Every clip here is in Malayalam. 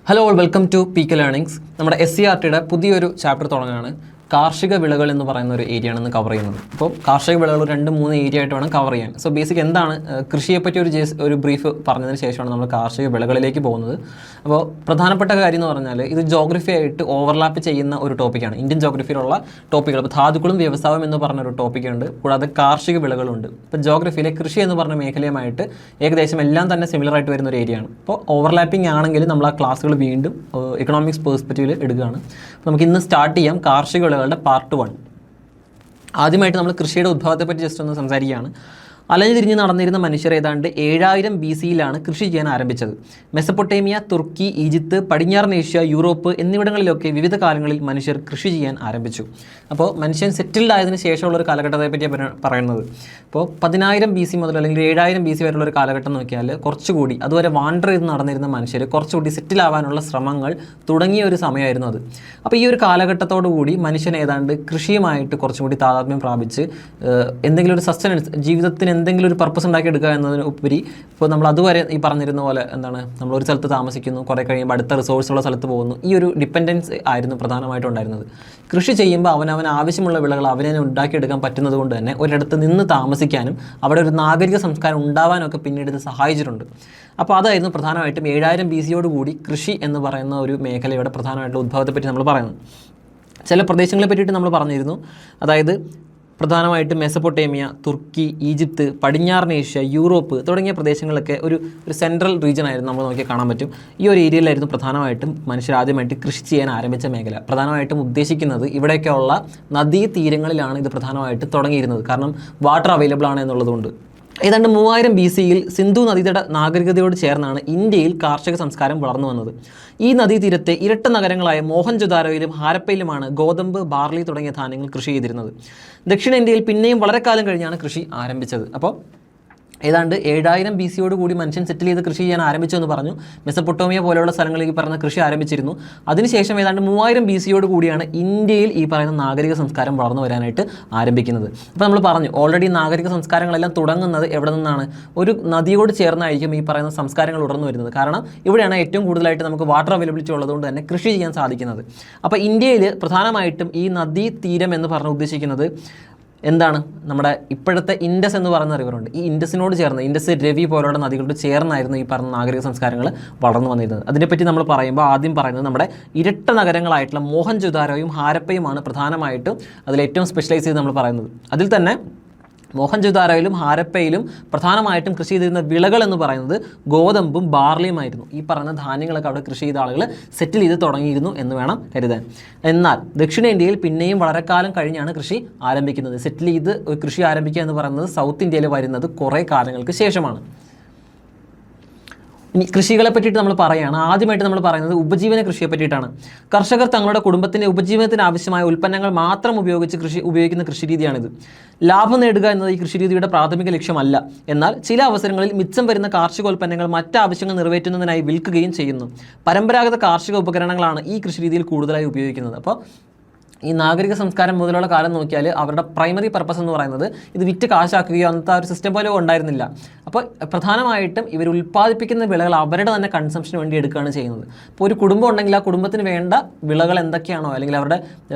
Hello all welcome to peak learnings. നമ്മുടെ SCERTയുടെ പുതിയൊരു ചാപ്റ്റർ തുടങ്ങുകയാണ്. കാർഷിക വിളകൾ എന്ന് പറയുന്ന ഒരു ഏരിയ ആണ് ഇന്ന് കവർ ചെയ്യുന്നത്. അപ്പോൾ കാർഷിക വിളകൾ 2-3 ഏരിയ ആയിട്ട് വേണം കവർ ചെയ്യാൻ. സോ ബേസിക് എന്താണ് കൃഷിയെപ്പറ്റി ഒരു ബ്രീഫ് പറഞ്ഞതിന് ശേഷമാണ് നമ്മൾ കാർഷിക വിളകളിലേക്ക് പോകുന്നത്. അപ്പോൾ പ്രധാനപ്പെട്ട കാര്യം എന്ന് പറഞ്ഞാൽ ഇത് ജോഗ്രഫി ആയിട്ട് ഓവർലാപ്പ് ചെയ്യുന്ന ഒരു ടോപ്പിക്കാണ്. ഇന്ത്യൻ ജോഗ്രഫിയിലുള്ള ടോപ്പിക്കുകൾ ഇപ്പോൾ ധാതുക്കളും വ്യവസായം എന്ന് പറഞ്ഞൊരു ടോപ്പിക്കുണ്ട്, കൂടാതെ കാർഷിക വിളകളുണ്ട്. ഇപ്പോൾ ജോഗ്രഫിയിലെ കൃഷി എന്ന് പറഞ്ഞ മേഖലയുമായിട്ട് ഏകദേശം എല്ലാം തന്നെ സിമിലർ ആയിട്ട് വരുന്ന ഒരു ഏരിയയാണ്. അപ്പോൾ ഓവർലാപ്പിംഗ് ആണെങ്കിൽ നമ്മൾ ആ ക്ലാസ്സുകൾ വീണ്ടും എക്കണോമിക്സ് പേഴ്സ്പെക്റ്റീവിൽ എടുക്കുകയാണ്. അപ്പോൾ നമുക്ക് ഇന്ന് സ്റ്റാർട്ട് ചെയ്യാം കാർഷിക വിളകളുടെ പാർട്ട് 1. ആദ്യമായിട്ട് നമ്മൾ കൃഷിയുടെ ഉദ്ഭവത്തെപ്പറ്റി ജസ്റ്റ് ഒന്ന് സംസാരിക്കുകയാണ്. അലഞ്ഞു തിരിഞ്ഞ് നടന്നിരുന്ന മനുഷ്യർ ഏതാണ്ട് 7000 BC-യിലാണ് കൃഷി ചെയ്യാൻ ആരംഭിച്ചത്. മെസപ്പൊട്ടേമിയ, തുർക്കി, ഈജിപ്ത്, പടിഞ്ഞാറൻ ഏഷ്യ, യൂറോപ്പ് എന്നിവിടങ്ങളിലൊക്കെ വിവിധ കാലങ്ങളിൽ മനുഷ്യർ കൃഷി ചെയ്യാൻ ആരംഭിച്ചു. അപ്പോൾ മനുഷ്യൻ സെറ്റിൽഡ് ആയതിനു ശേഷമുള്ള ഒരു കാലഘട്ടത്തെ പറ്റിയാണ് പറയുന്നത്. അപ്പോൾ 10000 BC മുതൽ അല്ലെങ്കിൽ 7000 BC വരെയുള്ള ഒരു കാലഘട്ടം നോക്കിയാൽ കുറച്ചുകൂടി അതുവരെ വാണ്ടർ ചെയ്ത് നടന്നിരുന്ന മനുഷ്യർ കുറച്ചുകൂടി സെറ്റിൽ ആവാനുള്ള ശ്രമങ്ങൾ തുടങ്ങിയ ഒരു സമയമായിരുന്നു അത്. അപ്പോൾ ഈ ഒരു കാലഘട്ടത്തോടു കൂടി മനുഷ്യൻ ഏതാണ്ട് കൃഷിയുമായിട്ട് കുറച്ചും കൂടി താതാത്മ്യം പ്രാപിച്ച് എന്തെങ്കിലും ഒരു സസ്റ്റനൻസ്, ജീവിതത്തിന് എന്തെങ്കിലും ഒരു പർപ്പസ് ഉണ്ടാക്കിയെടുക്കുക എന്നതിനുപരി ഇപ്പോൾ നമ്മൾ അതുവരെ ഈ പറഞ്ഞിരുന്ന പോലെ നമ്മളൊരു സ്ഥലത്ത് താമസിക്കുന്നു, കുറേ കഴിയുമ്പോൾ അടുത്ത റിസോഴ്സുള്ള സ്ഥലത്ത് പോകുന്നു. ഈ ഒരു ഡിപ്പെൻഡൻസ് ആയിരുന്നു പ്രധാനമായിട്ടും ഉണ്ടായിരുന്നത്. കൃഷി ചെയ്യുമ്പോൾ അവനവൻ ആവശ്യമുള്ള വിളകൾ അവനെ ഉണ്ടാക്കിയെടുക്കാൻ പറ്റുന്നത് കൊണ്ട് തന്നെ ഒരിടത്ത് നിന്ന് താമസിക്കാനും അവിടെ ഒരു നാഗരിക സംസ്കാരം ഉണ്ടാവാനൊക്കെ പിന്നീട് ഇത് സഹായിച്ചിട്ടുണ്ട്. അപ്പോൾ അതായിരുന്നു പ്രധാനമായിട്ടും 7000 BC-യോട് കൂടി കൃഷി എന്ന് പറയുന്ന ഒരു മേഖലയുടെ പ്രധാനമായിട്ടുള്ള ഉദ്ഭവത്തെപ്പറ്റി നമ്മൾ പറയുന്നത്. ചില പ്രദേശങ്ങളെ പറ്റിയിട്ട് നമ്മൾ പറഞ്ഞിരുന്നു. അതായത് പ്രധാനമായിട്ടും മെസപ്പൊട്ടേമിയ, തുർക്കി, ഈജിപ്ത്, പടിഞ്ഞാറൻ ഏഷ്യ, യൂറോപ്പ് തുടങ്ങിയ പ്രദേശങ്ങളൊക്കെ ഒരു സെൻട്രൽ റീജിയൻ ആയിരുന്നു. നമ്മൾ നോക്കിയാൽ കാണാൻ പറ്റും. ഈ ഒരു ഏരിയയിലായിരുന്നു പ്രധാനമായിട്ടും മനുഷ്യർ ആദ്യമായിട്ട് കൃഷി ചെയ്യാൻ ആരംഭിച്ച മേഖല. പ്രധാനമായിട്ടും ഉദ്ദേശിക്കുന്നത് ഇവിടെയൊക്കെയുള്ള നദീ തീരങ്ങളിലാണ് ഇത് പ്രധാനമായിട്ട് തുടങ്ങിയിരുന്നത്. കാരണം വാട്ടർ അവൈലബിൾ ആണ് എന്നുള്ളതുകൊണ്ട്. ഏതാണ്ട് 3000 BC-യിൽ സിന്ധു നദീതട നാഗരികതയോട് ചേർന്നാണ് ഇന്ത്യയിൽ കാർഷിക സംസ്കാരം വളർന്നു വന്നത്. ഈ നദീതീരത്തെ ഇരട്ട നഗരങ്ങളായ മോഹൻജൊദാരോയിലും ഹാരപ്പയിലുമാണ് ഗോതമ്പ്, ബാർലി തുടങ്ങിയ ധാന്യങ്ങൾ കൃഷി ചെയ്തിരുന്നത്. ദക്ഷിണേന്ത്യയിൽ പിന്നെയും വളരെ കാലം കഴിഞ്ഞാണ് കൃഷി ആരംഭിച്ചത്. അപ്പോൾ ഏതാണ്ട് 7000 BC-യോട് കൂടി മനുഷ്യൻ സെറ്റിൽ ചെയ്ത് കൃഷി ചെയ്യാൻ ആരംഭിച്ചു എന്ന് പറഞ്ഞു. മെസപ്പൊട്ടോമിയ പോലെയുള്ള സ്ഥലങ്ങളിൽ ഈ പറയുന്ന കൃഷി ആരംഭിച്ചിരുന്നു. അതിനുശേഷം ഏതാണ്ട് 3000 BC-യോട് കൂടിയാണ് ഇന്ത്യയിൽ ഈ പറയുന്ന നാഗരിക സംസ്കാരം വളർന്നു വരാനായിട്ട് ആരംഭിക്കുന്നത്. അപ്പോൾ നമ്മൾ പറഞ്ഞു ഓൾറെഡി നാഗരിക സംസ്കാരങ്ങളെല്ലാം തുടങ്ങുന്നത് എവിടെ നിന്നാണ്? ഒരു നദിയോട് ചേർന്നായിരിക്കും ഈ പറയുന്ന സംസ്കാരങ്ങൾ ഉടർന്നു വരുന്നത്. കാരണം ഇവിടെയാണ് ഏറ്റവും കൂടുതലായിട്ട് നമുക്ക് വാട്ടർ അവൈലബിലിറ്റി ഉള്ളതുകൊണ്ട് തന്നെ കൃഷി ചെയ്യാൻ സാധിക്കുന്നത്. അപ്പോൾ ഇന്ത്യയിൽ പ്രധാനമായിട്ടും ഈ നദീ തീരം എന്ന് പറഞ്ഞ് ഉദ്ദേശിക്കുന്നത് എന്താണ്? നമ്മുടെ ഇപ്പോഴത്തെ ഇൻഡസ് എന്ന് പറയുന്ന റിവറുണ്ട്. ഈ ഇൻഡസിനോട് ചേർന്ന് ഇൻഡസ്, രവി പോലുള്ള നദികളോട് ചേർന്നായിരുന്നു ഈ പറഞ്ഞ നാഗരിക സംസ്കാരങ്ങൾ വളർന്നു വന്നിരുന്നത്. അതിനെപ്പറ്റി നമ്മൾ പറയുമ്പോൾ ആദ്യം പറയുന്നത് നമ്മുടെ ഇരട്ട നഗരങ്ങളായിട്ടുള്ള മോഹൻജൊദാരോയും ഹാരപ്പയുമാണ് പ്രധാനമായിട്ടും അതിലേറ്റവും സ്പെഷ്യലൈസ് ചെയ്ത് നമ്മൾ പറയുന്നത്. അതിൽ തന്നെ മോഹൻജൊദാരോയിലും ഹാരപ്പയിലും പ്രധാനമായിട്ടും കൃഷി ചെയ്തിരുന്ന വിളകൾ എന്ന് പറയുന്നത് ഗോതമ്പും ബാർലിയുമായിരുന്നു. ഈ പറയുന്ന ധാന്യങ്ങളൊക്കെ അവിടെ കൃഷി ചെയ്ത ആളുകൾ സെറ്റിൽ ചെയ്ത് തുടങ്ങിയിരുന്നു എന്ന് വേണം കരുതാൻ. എന്നാൽ ദക്ഷിണേന്ത്യയിൽ പിന്നെയും വളരെ കാലം കഴിഞ്ഞാണ് കൃഷി ആരംഭിക്കുന്നത്. സെറ്റിൽ ചെയ്ത് കൃഷി ആരംഭിക്കുക എന്ന് പറയുന്നത് സൗത്ത് ഇന്ത്യയിൽ വരുന്നത് കുറേ കാലങ്ങൾക്ക് ശേഷമാണ്. ഇനി കൃഷികളെ പറ്റിയിട്ട് നമ്മൾ പറയുകയാണ്. ആദ്യമായിട്ട് നമ്മൾ പറയുന്നത് ഉപജീവന കൃഷിയെ പറ്റിയിട്ടാണ്. കർഷകർ തങ്ങളുടെ കുടുംബത്തിൻ്റെ ഉപജീവനത്തിന് ആവശ്യമായ ഉൽപ്പന്നങ്ങൾ മാത്രം ഉപയോഗിക്കുന്ന കൃഷിരീതിയാണിത്. ലാഭം നേടുക എന്നത് ഈ കൃഷിരീതിയുടെ പ്രാഥമിക ലക്ഷ്യമല്ല. എന്നാൽ ചില അവസരങ്ങളിൽ മിച്ചം വരുന്ന കാർഷികോൽപ്പന്നങ്ങൾ മറ്റാവശ്യങ്ങൾ നിറവേറ്റുന്നതിനായി വിൽക്കുകയും ചെയ്യുന്നു. പരമ്പരാഗത കാർഷിക ഉപകരണങ്ങളാണ് ഈ കൃഷിരീതിയിൽ കൂടുതലായി ഉപയോഗിക്കുന്നത്. അപ്പോൾ ഈ നാഗരിക സംസ്കാരം മുതലുള്ള കാലം നോക്കിയാൽ അവരുടെ പ്രൈമറി പർപ്പസ് എന്ന് പറയുന്നത് ഇത് വിറ്റ് കാശാക്കുകയോ അന്നത്തെ ആ ഒരു സിസ്റ്റം പോലും ഉണ്ടായിരുന്നില്ല. അപ്പോൾ പ്രധാനമായിട്ടും ഇവർ ഉൽപ്പാദിപ്പിക്കുന്ന വിളകൾ അവരുടെ തന്നെ കൺസംഷന് വേണ്ടി എടുക്കുകയാണ് ചെയ്യുന്നത്. ഇപ്പോൾ ഒരു കുടുംബം ഉണ്ടെങ്കിൽ ആ കുടുംബത്തിന് വേണ്ട വിളകൾ എന്തൊക്കെയാണോ അല്ലെങ്കിൽ അവരുടെ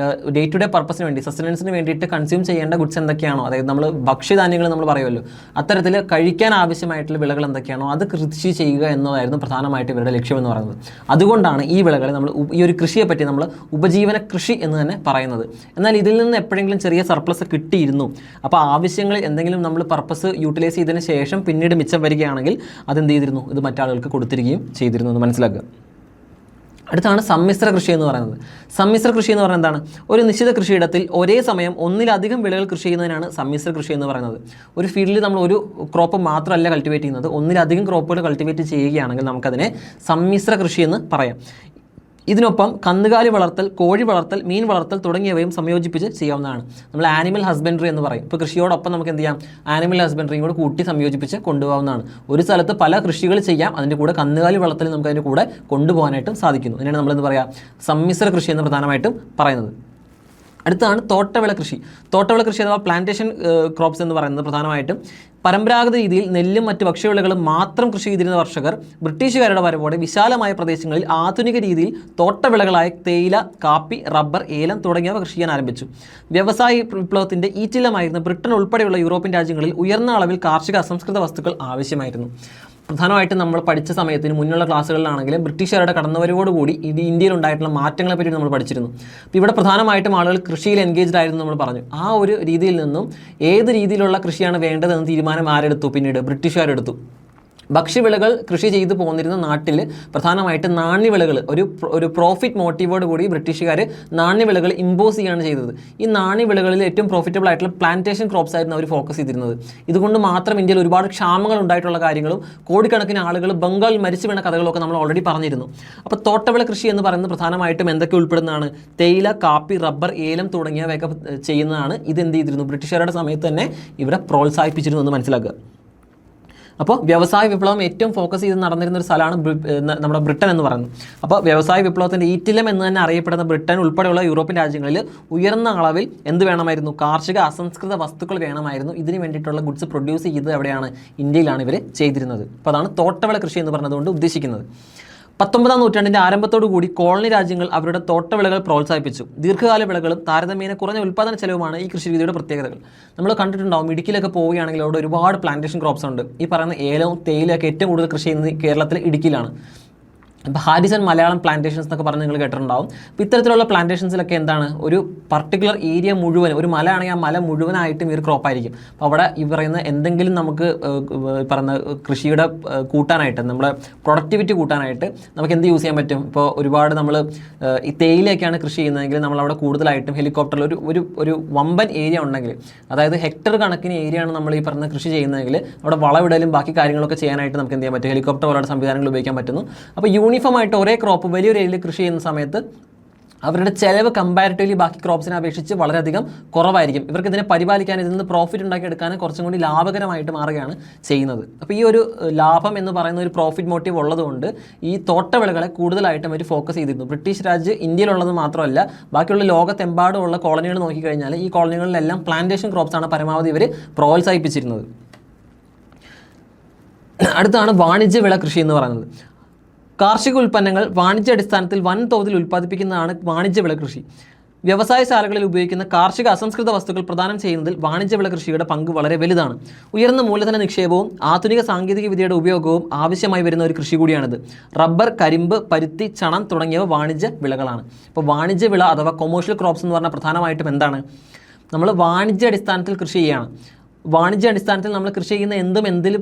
ഡേ ടു ഡേ പർപ്പസിന് വേണ്ടി സസ്റ്റനൻസിന് വേണ്ടിയിട്ട് കൺസ്യൂം ചെയ്യേണ്ട ഗുഡ്സ് എന്തൊക്കെയാണോ, അതായത് നമ്മൾ ഭക്ഷ്യധാന്യങ്ങൾ നമ്മൾ പറയുമല്ലോ, അത്തരത്തിൽ കഴിക്കാൻ ആവശ്യമായിട്ടുള്ള വിളകൾ എന്തൊക്കെയാണോ അത് കൃഷി ചെയ്യുക എന്നതായിരുന്നു പ്രധാനമായിട്ട് ഇവരുടെ ലക്ഷ്യം എന്ന് പറയുന്നത്. അതുകൊണ്ടാണ് ഈ വിളകളെ നമ്മൾ ഈ ഒരു കൃഷിയെ പറ്റി നമ്മൾ ഉപജീവന കൃഷി എന്ന് തന്നെ പറയുന്നത്. എന്നാൽ ഇതിൽ നിന്ന് എപ്പോഴെങ്കിലും ചെറിയ സർപ്ലസ് കിട്ടിയിരുന്നു, അപ്പോൾ ആവശ്യങ്ങളിൽ എന്തെങ്കിലും നമ്മൾ പർപ്പസ് യൂട്ടിലൈസ് ചെയ്തതിന് ശേഷം പിന്നീട് മിച്ചം വരികയാണെങ്കിൽ അതെന്ത് ചെയ്തിരുന്നു? ഇത് മറ്റാളുകൾക്ക് കൊടുത്തിരിക്കുകയും ചെയ്തിരുന്നു എന്ന് മനസ്സിലാക്കുക. അടുത്താണ് സമ്മിശ്ര കൃഷി എന്ന് പറയുന്നത്. സമ്മിശ്ര കൃഷി എന്ന് പറയുന്നത് എന്താണ്? ഒരു നിശ്ചിത കൃഷിയിടത്തിൽ ഒരേ സമയം ഒന്നിലധികം വിളകൾ കൃഷി ചെയ്യുന്നതിനാണ് സമ്മിശ്ര കൃഷി എന്ന് പറയുന്നത്. ഒരു ഫീൽഡിൽ നമ്മൾ ഒരു ക്രോപ്പ് മാത്രമല്ല കൾട്ടിവേറ്റ് ചെയ്യുന്നത്, ഒന്നിലധികം ക്രോപ്പുകൾ കൾട്ടിവേറ്റ് ചെയ്യുകയാണെങ്കിൽ നമുക്കതിനെ സമ്മിശ്ര കൃഷി എന്ന് പറയാം. ഇതിനൊപ്പം കന്നുകാലി വളർത്തൽ, കോഴി വളർത്തൽ, മീൻ വളർത്തൽ തുടങ്ങിയവയും സംയോജിപ്പിച്ച് ചെയ്യാവുന്നതാണ്. നമ്മൾ ആനിമൽ ഹസ്ബൻഡറി എന്ന് പറയും. ഇപ്പോൾ കൃഷിയോടൊപ്പം നമുക്ക് എന്ത് ചെയ്യാം? ആനിമൽ ഹസ്ബൻഡറിയും കൂടെ കൂട്ടി സംയോജിപ്പിച്ച് കൊണ്ടുപോകാവുന്നതാണ്. ഒരു സ്ഥലത്ത് പല കൃഷികൾ ചെയ്യാം, അതിൻ്റെ കൂടെ കന്നുകാലി വളർത്തൽ നമുക്ക് അതിൻ്റെ കൂടെ കൊണ്ടുപോകാനായിട്ടും സാധിക്കുന്നു. ഇതിനാണ് നമ്മളെന്ന് പറയാം സമ്മിശ്ര കൃഷി എന്ന് പ്രധാനമായിട്ടും പറയുന്നത്. അടുത്താണ് തോട്ടവിള കൃഷി. തോട്ടവിള കൃഷി അഥവാ പ്ലാന്റേഷൻ ക്രോപ്സ് എന്ന് പറയുന്നത് പ്രധാനമായിട്ടും പരമ്പരാഗത രീതിയിൽ നെല്ലും മറ്റ് ഭക്ഷ്യവിളകളും മാത്രം കൃഷി ചെയ്തിരുന്ന കർഷകർ ബ്രിട്ടീഷുകാരുടെ വരവോടെ വിശാലമായ പ്രദേശങ്ങളിൽ ആധുനിക രീതിയിൽ തോട്ടവിളകളായ തേയില, കാപ്പി, റബ്ബർ, ഏലം തുടങ്ങിയവ കൃഷി ചെയ്യാൻ ആരംഭിച്ചു. വ്യവസായ വിപ്ലവത്തിൻ്റെ ഈറ്റില്ലമായിരുന്ന ബ്രിട്ടൻ ഉൾപ്പെടെയുള്ള യൂറോപ്യൻ രാജ്യങ്ങളിൽ ഉയർന്ന അളവിൽ കാർഷിക അസംസ്കൃത വസ്തുക്കൾ ആവശ്യമായിരുന്നു. പ്രധാനമായിട്ടും നമ്മൾ പഠിച്ച സമയത്തിന് മുന്നുള്ള ക്ലാസ്സുകളിലാണെങ്കിലും ബ്രിട്ടീഷുകാരുടെ കടന്നുവരവോടുകൂടി ഇത് ഇന്ത്യയിൽ ഉണ്ടായിട്ടുള്ള മാറ്റങ്ങളെ പറ്റി നമ്മൾ പഠിച്ചിരുന്നു. അപ്പോൾ ഇവിടെ പ്രധാനമായിട്ടും ആളുകൾ കൃഷിയിൽ എൻഗേജ്ഡ് ആയിരുന്നു നമ്മൾ പറഞ്ഞു. ആ ഒരു രീതിയിൽ നിന്നും ഏത് രീതിയിലുള്ള കൃഷിയാണ് വേണ്ടതെന്ന് തീരുമാനം ആരെടുത്തു? പിന്നീട് ബ്രിട്ടീഷുകാരെടുത്തു. ഭക്ഷ്യവിളകൾ കൃഷി ചെയ്തു പോന്നിരുന്ന നാട്ടിൽ പ്രധാനമായിട്ട് നാണ്യവിളകൾ ഒരു പ്രോഫിറ്റ് മോട്ടീവോട് കൂടി ബ്രിട്ടീഷുകാർ നാണ്യവിളകൾ ഇമ്പോസ് ചെയ്യുകയാണ് ചെയ്തത്. ഈ നാണ്യവിളകളിൽ ഏറ്റവും പ്രോഫിറ്റബിൾ ആയിട്ടുള്ള പ്ലാന്റേഷൻ ക്രോപ്സ് ആയിരുന്നു അവർ ഫോക്കസ് ചെയ്തിരുന്നത്. ഇതുകൊണ്ട് മാത്രം ഇന്ത്യയിൽ ഒരുപാട് ക്ഷാമങ്ങൾ ഉണ്ടായിട്ടുള്ള കാര്യങ്ങളും കോടിക്കണക്കിന് ആളുകൾ ബംഗാളിൽ മരിച്ചു വീണ കഥകളൊക്കെ നമ്മൾ ഓൾറെഡി പറഞ്ഞിരുന്നു. അപ്പോൾ തോട്ടവിള കൃഷി എന്ന് പറയുന്നത് പ്രധാനമായിട്ടും എന്തൊക്കെ ഉൾപ്പെടുന്നതാണ്? തേയില, കാപ്പി, റബ്ബർ, ഏലം തുടങ്ങിയവയൊക്കെ ചെയ്യുന്നതാണ്. ഇതെന്ത് ചെയ്തിരുന്നു? ബ്രിട്ടീഷുകാരുടെ സമയത്ത് തന്നെ ഇവരെ പ്രോത്സാഹിപ്പിച്ചിരുന്നു എന്ന് മനസ്സിലാക്കുക. അപ്പോൾ വ്യവസായ വിപ്ലവം ഏറ്റവും ഫോക്കസ് ചെയ്ത് നടന്നിരുന്ന ഒരു സ്ഥലമാണ് നമ്മുടെ ബ്രിട്ടൻ എന്ന് പറയുന്നത്. അപ്പോൾ വ്യവസായ വിപ്ലവത്തിൻ്റെ ഈറ്റില്ലം എന്ന് തന്നെ അറിയപ്പെടുന്ന ബ്രിട്ടൻ ഉൾപ്പെടെയുള്ള യൂറോപ്യൻ രാജ്യങ്ങളിൽ ഉയർന്ന അളവിൽ എന്ത് വേണമായിരുന്നു? കാർഷിക അസംസ്കൃത വസ്തുക്കൾ വേണമായിരുന്നു. ഇതിന് വേണ്ടിയിട്ടുള്ള ഗുഡ്സ് പ്രൊഡ്യൂസ് ചെയ്തത് എവിടെയാണ്? ഇന്ത്യയിലാണ് ഇവർ ചെയ്തിരുന്നത്. അപ്പോൾ അതാണ് തോട്ടവിള കൃഷി എന്ന് പറഞ്ഞതുകൊണ്ട് ഉദ്ദേശിക്കുന്നത്. 19-ാം നൂറ്റാണ്ടിൻ്റെ ആരംഭത്തോടു കൂടി കോളനി രാജ്യങ്ങൾ അവരുടെ തോട്ടവിളകൾ പ്രോത്സാഹിപ്പിച്ചു. ദീർഘകാല വിളകളും താരതമ്യേന കുറഞ്ഞ ഉൽപ്പാദന ചെലവുമാണ് ഈ കൃഷിരീതിയുടെ പ്രത്യേകതകൾ. നമ്മൾ കണ്ടിട്ടുണ്ടാവും, ഇടുക്കിയിലൊക്കെ പോവുകയാണെങ്കിൽ അവിടെ ഒരുപാട് പ്ലാന്റേഷൻ ക്രോപ്സ് ഉണ്ട്. ഈ പറയുന്ന ഏലവും തേയിലയൊക്കെ ഏറ്റവും കൂടുതൽ കൃഷി ചെയ്യുന്നത് കേരളത്തിൽ ഇടുക്കിയിലാണ്. ഇപ്പോൾ ഹാരിസൺ മലയാളം പ്ലാന്റേഷൻസ് എന്നൊക്കെ പറഞ്ഞ് നിങ്ങൾ കേട്ടിട്ടുണ്ടാവും. അപ്പോൾ ഇത്തരത്തിലുള്ള പ്ലാന്റേഷൻസിലൊക്കെ എന്താണ്, ഒരു പർട്ടിക്കുലർ ഏരിയ മുഴുവൻ, ഒരു മല ആണെങ്കിൽ ആ മല മുഴുവനായിട്ടും ഈ ഒരു ക്രോപ്പായിരിക്കും. അപ്പോൾ അവിടെ ഈ പറയുന്ന എന്തെങ്കിലും നമുക്ക് പറയുന്ന കൃഷിയുടെ കൂട്ടാനായിട്ട്, നമ്മുടെ പ്രൊഡക്ടിവിറ്റി കൂട്ടാനായിട്ട് നമുക്ക് എന്ത് യൂസ് ചെയ്യാൻ പറ്റും? ഇപ്പോൾ ഒരുപാട് നമ്മൾ ഈ തേയിലയൊക്കെയാണ് കൃഷി ചെയ്യുന്നതെങ്കിൽ നമ്മളവിടെ കൂടുതലായിട്ടും ഹെലികോപ്റ്ററിൽ ഒരു വമ്പൻ ഏരിയ ഉണ്ടെങ്കിൽ, അതായത് ഹെക്ടർ കണക്കിന് ഏരിയയാണ് നമ്മൾ ഈ പറഞ്ഞ കൃഷി ചെയ്യുന്നതെങ്കിൽ അവിടെ വളവിടലും ബാക്കി കാര്യങ്ങളൊക്കെ ചെയ്യാനായിട്ട് നമുക്ക് എന്ത് ചെയ്യാൻ പറ്റും? ഹെലികോപ്റ്റർ പോലുള്ള സംവിധാനങ്ങൾ ഉപയോഗിക്കാൻ പറ്റുന്നു. അപ്പോൾ യൂണിഫോമായിട്ട് ഒരേ ക്രോപ്പ് വലിയൊരു ഏരിയയിൽ കൃഷി ചെയ്യുന്ന സമയത്ത് അവരുടെ ചിലവ് കമ്പാരിറ്റീവ്ലി ബാക്കി ക്രോപ്സിനെ അപേക്ഷിച്ച് വളരെയധികം കുറവായിരിക്കും. ഇവർക്ക് ഇതിനെ പരിപാലിക്കാൻ, ഇതിൽ നിന്ന് പ്രോഫിറ്റ് ഉണ്ടാക്കിയെടുക്കാൻ കുറച്ചും കൂടി ലാഭകരമായിട്ട് മാറുകയാണ് ചെയ്യുന്നത്. അപ്പോൾ ഈ ഒരു ലാഭം എന്ന് പറയുന്ന ഒരു പ്രോഫിറ്റ് മോട്ടീവ് ഉള്ളതുകൊണ്ട് ഈ തോട്ടവിളകളെ കൂടുതലായിട്ടും അവർ ഫോക്കസ് ചെയ്തിരുന്നു. ബ്രിട്ടീഷ് രാജ് ഇന്ത്യയിലുള്ളത് മാത്രമല്ല, ബാക്കിയുള്ള ലോകത്തെമ്പാടുമുള്ള കോളനികൾ നോക്കിക്കഴിഞ്ഞാൽ ഈ കോളനികളിലെല്ലാം പ്ലാന്റേഷൻ ക്രോപ്സാണ് പരമാവധി ഇവർ പ്രോത്സാഹിപ്പിച്ചിരുന്നത്. അടുത്താണ് വാണിജ്യ വിള കൃഷി എന്ന് പറയുന്നത്. കാർഷിക ഉൽപ്പന്നങ്ങൾ വാണിജ്യാടിസ്ഥാനത്തിൽ വൻതോതിൽ ഉൽപ്പാദിപ്പിക്കുന്നതാണ് വാണിജ്യവിള കൃഷി. വ്യവസായശാലകളിൽ ഉപയോഗിക്കുന്ന കാർഷിക അസംസ്കൃത വസ്തുക്കൾ പ്രദാനം ചെയ്യുന്നതിൽ വാണിജ്യവിള കൃഷിയുടെ പങ്ക് വളരെ വലുതാണ്. ഉയർന്ന മൂലധന നിക്ഷേപവും ആധുനിക സാങ്കേതിക വിദ്യയുടെ ഉപയോഗവും ആവശ്യമായി വരുന്ന ഒരു കൃഷി കൂടിയാണിത്. റബ്ബർ, കരിമ്പ്, പരുത്തി, ചണം തുടങ്ങിയവ വാണിജ്യ വിളകളാണ്. ഇപ്പോൾ വാണിജ്യവിള അഥവാ കൊമേഴ്ഷ്യൽ ക്രോപ്സ് എന്ന് പറഞ്ഞാൽ പ്രധാനമായിട്ടും എന്താണ്? നമ്മൾ വാണിജ്യാടിസ്ഥാനത്തിൽ കൃഷി ചെയ്യുകയാണ്. വാണിജ്യാടിസ്ഥാനത്തിൽ നമ്മൾ കൃഷി ചെയ്യുന്ന എന്തിൽ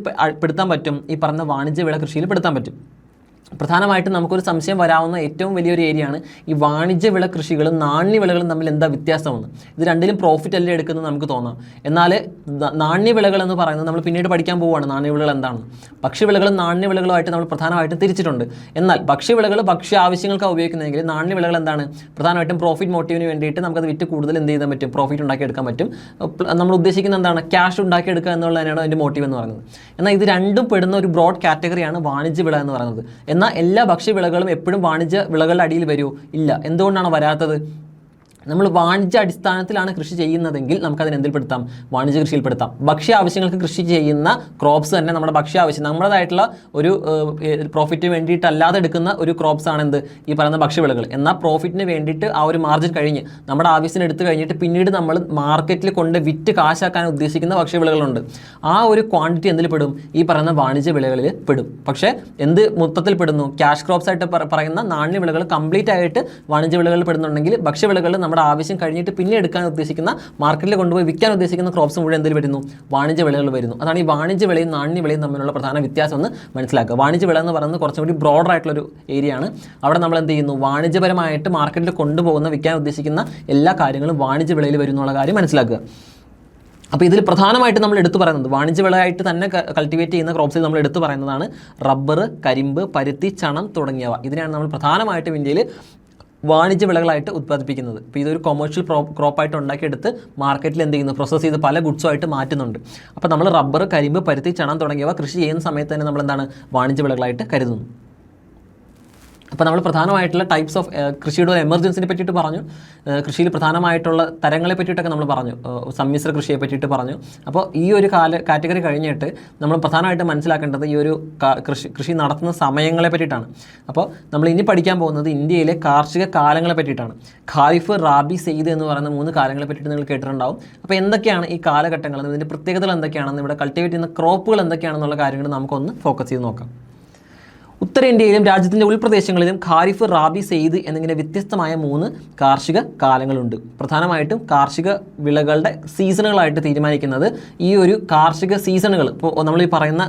പെടുത്താൻ പറ്റും? ഈ പറഞ്ഞ വാണിജ്യവിള കൃഷിയിൽ പെടുത്താൻ പറ്റും. പ്രധാനമായിട്ടും നമുക്കൊരു സംശയം വരാവുന്ന ഏറ്റവും വലിയൊരു ഏരിയയാണ് ഈ വാണിജ്യവിള കൃഷികളും നാണ്യവിളകളും തമ്മിൽ എന്താ വ്യത്യാസമെന്ന്. ഇത് രണ്ടിലും പ്രോഫിറ്റ് അല്ലേ എടുക്കുന്നത് നമുക്ക് തോന്നാം. എന്നാൽ നാണ്യവിളകൾ എന്ന് പറയുന്നത് നമ്മൾ പിന്നീട് പഠിക്കാൻ പോവുകയാണ് നാണ്യവിളകൾ എന്താണെന്ന്. ഭക്ഷ്യവിളകളും നാണ്യവിളകളുമായിട്ട് നമ്മൾ പ്രധാനമായിട്ടും തിരിച്ചിട്ടുണ്ട്. എന്നാൽ ഭക്ഷ്യവിളകൾ ഭക്ഷ്യ ആവശ്യങ്ങൾക്കാണ് ഉപയോഗിക്കുന്നതെങ്കിൽ നാണ്യവിളകൾ എന്താണ്? പ്രധാനമായിട്ടും പ്രോഫിറ്റ് മോട്ടീവിന് വേണ്ടിയിട്ട് നമുക്കത് വിറ്റ് കൂടുതൽ എന്ത് ചെയ്യാൻ പറ്റും? പ്രോഫിറ്റ് ഉണ്ടാക്കിയെടുക്കാൻ പറ്റും. നമ്മൾ ഉദ്ദേശിക്കുന്നത് എന്താണ്? ക്യാഷ് ഉണ്ടാക്കിയെടുക്കുക എന്നുള്ളതിനാണ് അതിൻ്റെ മോട്ടീവ് എന്ന് പറയുന്നത്. എന്നാൽ ഇത് രണ്ടും പെടുന്ന ഒരു ബ്രോഡ് കാറ്റഗറിയാണ് വാണിജ്യവിള എന്ന് പറയുന്നത്. എന്നാൽ എല്ലാ ഭക്ഷ്യവിളകളും എപ്പോഴും വാണിജ്യ വിളകളുടെ അടിയിൽ വരുമോ? ഇല്ല. എന്തുകൊണ്ടാണ് വരാത്തത്? നമ്മൾ വാണിജ്യ അടിസ്ഥാനത്തിലാണ് കൃഷി ചെയ്യുന്നതെങ്കിൽ നമുക്കതിന് എന്തിൽ പെടുത്താം? വാണിജ്യ കൃഷിയിൽ പെടുത്താം. ഭക്ഷ്യ ആവശ്യങ്ങൾക്ക് കൃഷി ചെയ്യുന്ന ക്രോപ്സ് തന്നെ നമ്മുടെ ഭക്ഷ്യ ആവശ്യം, നമ്മുടേതായിട്ടുള്ള ഒരു പ്രോഫിറ്റിന് വേണ്ടിയിട്ടല്ലാതെ എടുക്കുന്ന ഒരു ക്രോപ്സ് ആണ് എന്ത്? ഈ പറയുന്ന ഭക്ഷ്യവിളകൾ. എന്നാൽ പ്രോഫിറ്റിന് വേണ്ടിയിട്ട് ആ ഒരു മാർജിൻ കഴിഞ്ഞ് നമ്മുടെ ആവശ്യത്തിന് എടുത്തു കഴിഞ്ഞിട്ട് പിന്നീട് നമ്മൾ മാർക്കറ്റിൽ കൊണ്ട് വിറ്റ് കാശാക്കാൻ ഉദ്ദേശിക്കുന്ന ഭക്ഷ്യവിളകളുണ്ട്. ആ ഒരു ക്വാണ്ടിറ്റി എന്തിൽ പെടും? ഈ പറയുന്ന വാണിജ്യ വിളകളിൽ പെടും. പക്ഷേ എന്ത് മൊത്തത്തിൽ പെടുന്നു? ക്യാഷ് ക്രോപ്സ് ആയിട്ട് പറയുന്ന നാണ്യവിളകൾ കംപ്ലീറ്റ് ആയിട്ട് വാണിജ്യ വിളകളിൽ പെടുന്നുണ്ടെങ്കിൽ ഭക്ഷ്യവിളകൾ നമ്മുടെ ആവശ്യം കഴിഞ്ഞിട്ട് പിന്നെ എടുക്കാൻ ഉദ്ദേശിക്കുന്ന, മാർക്കറ്റിൽ കൊണ്ടുപോയി വിൽക്കാൻ ഉദ്ദേശിക്കുന്ന ക്രോപ്സ് മുഴുവൻ എന്തിൽ വരുന്നു? വാണിജ്യ വിളകൾ വരുന്നു. അതാണ് ഈ വാണിജ്യ വിളയും നാണ്യവിളയും തമ്മിലുള്ള പ്രധാന വ്യത്യാസം എന്ന് മനസ്സിലാക്കുക. വാണിജ്യ വിള എന്ന് പറയുന്നത് കുറച്ചും കൂടി ബ്രോഡർ ആയിട്ടുള്ളൊരു ഏരിയ ആണ്. അവിടെ നമ്മൾ എന്ത് ചെയ്യുന്നു? വാണിജ്യപരമായിട്ട് മാർക്കറ്റിൽ കൊണ്ടുപോകുന്ന, വിൽക്കാൻ ഉദ്ദേശിക്കുന്ന എല്ലാ കാര്യങ്ങളും വാണിജ്യ വിളയിൽ വരുന്നുള്ള കാര്യം മനസ്സിലാക്കുക. അപ്പോൾ ഇതിൽ പ്രധാനമായിട്ട് നമ്മൾ എടുത്തു പറയുന്നത്, വാണിജ്യവിളയായിട്ട് തന്നെ കൾട്ടിവേറ്റ് ചെയ്യുന്ന ക്രോപ്സിൽ നമ്മൾ എടുത്തു പറയുന്നതാണ് റബ്ബർ, കരിമ്പ്, പരുത്തി, ചണം തുടങ്ങിയവ. ഇതിനെയാണ് നമ്മൾ പ്രധാനമായിട്ടും ഇന്ത്യയിൽ വാണിജ്യ വിളകളായിട്ട് ഉത്പാദിപ്പിക്കുന്നത്. ഇപ്പോൾ ഇതൊരു കൊമേഴ്ഷ്യൽ ക്രോപ്പായിട്ട് ഉണ്ടാക്കിയെടുത്ത് മാർക്കറ്റിൽ എന്ത് ചെയ്യുന്നു? പ്രോസസ്സ് ചെയ്ത് പല ഗുഡ്സുമായിട്ട് മാറ്റുന്നുണ്ട്. അപ്പോൾ നമ്മൾ റബ്ബർ, കരിമ്പ്, പരുത്തി, ചണം തുടങ്ങിയവ കൃഷി ചെയ്യുന്ന സമയത്ത് തന്നെ നമ്മൾ എന്താണ്? വാണിജ്യ വിളകളായിട്ട് കരുതുന്നു. അപ്പോൾ നമ്മൾ പ്രധാനമായിട്ടുള്ള ടൈപ്സ് ഓഫ് കൃഷിയുടെ ഒരു എമർജൻസിനെ പറ്റിയിട്ട് പറഞ്ഞു, കൃഷിയിൽ പ്രധാനമായിട്ടുള്ള തരങ്ങളെ പറ്റിയിട്ടൊക്കെ നമ്മൾ പറഞ്ഞു, സമ്മിശ്ര കൃഷിയെ പറ്റിയിട്ട് പറഞ്ഞു. അപ്പോൾ ഈ ഒരു കാറ്റഗറി കഴിഞ്ഞിട്ട് നമ്മൾ പ്രധാനമായിട്ട് മനസ്സിലാക്കേണ്ടത് ഈ ഒരു കൃഷി നടത്തുന്ന സമയങ്ങളെ പറ്റിയിട്ടാണ്. അപ്പോൾ നമ്മൾ ഇനി പഠിക്കാൻ പോകുന്നത് ഇന്ത്യയിലെ കാർഷിക കാലങ്ങളെ പറ്റിയിട്ടാണ്. ഖാരിഫ്, റാബി, സെയ്ദ് എന്ന് പറയുന്ന 3 കാലങ്ങളെ പറ്റിയിട്ട് നിങ്ങൾ കേട്ടിട്ടുണ്ടാവും. അപ്പോൾ എന്തൊക്കെയാണ് ഈ കാലഘട്ടങ്ങൾ, ഇതിൻ്റെ പ്രത്യേകതകൾ എന്തൊക്കെയാണെന്ന്, ഇവിടെ കൾട്ടിവേറ്റ് ചെയ്യുന്ന ക്രോപ്പുകൾ എന്തൊക്കെയാണെന്നുള്ള കാര്യങ്ങൾ നമുക്കൊന്ന് ഫോക്കസ് ചെയ്ത് നോക്കാം. ഉത്തരേന്ത്യയിലും രാജ്യത്തിൻ്റെ ഉൾപ്രദേശങ്ങളിലും ഖാരിഫ്, റാബി, സെയ്ദ് എന്നിങ്ങനെ വ്യത്യസ്തമായ 3 കാർഷിക കാലങ്ങളുണ്ട്. പ്രധാനമായിട്ടും കാർഷിക വിളകളുടെ സീസണുകളായിട്ട് തീരുമാനിക്കുന്നത് ഈ ഒരു കാർഷിക സീസണുകൾ. ഇപ്പോൾ നമ്മൾ ഈ പറയുന്ന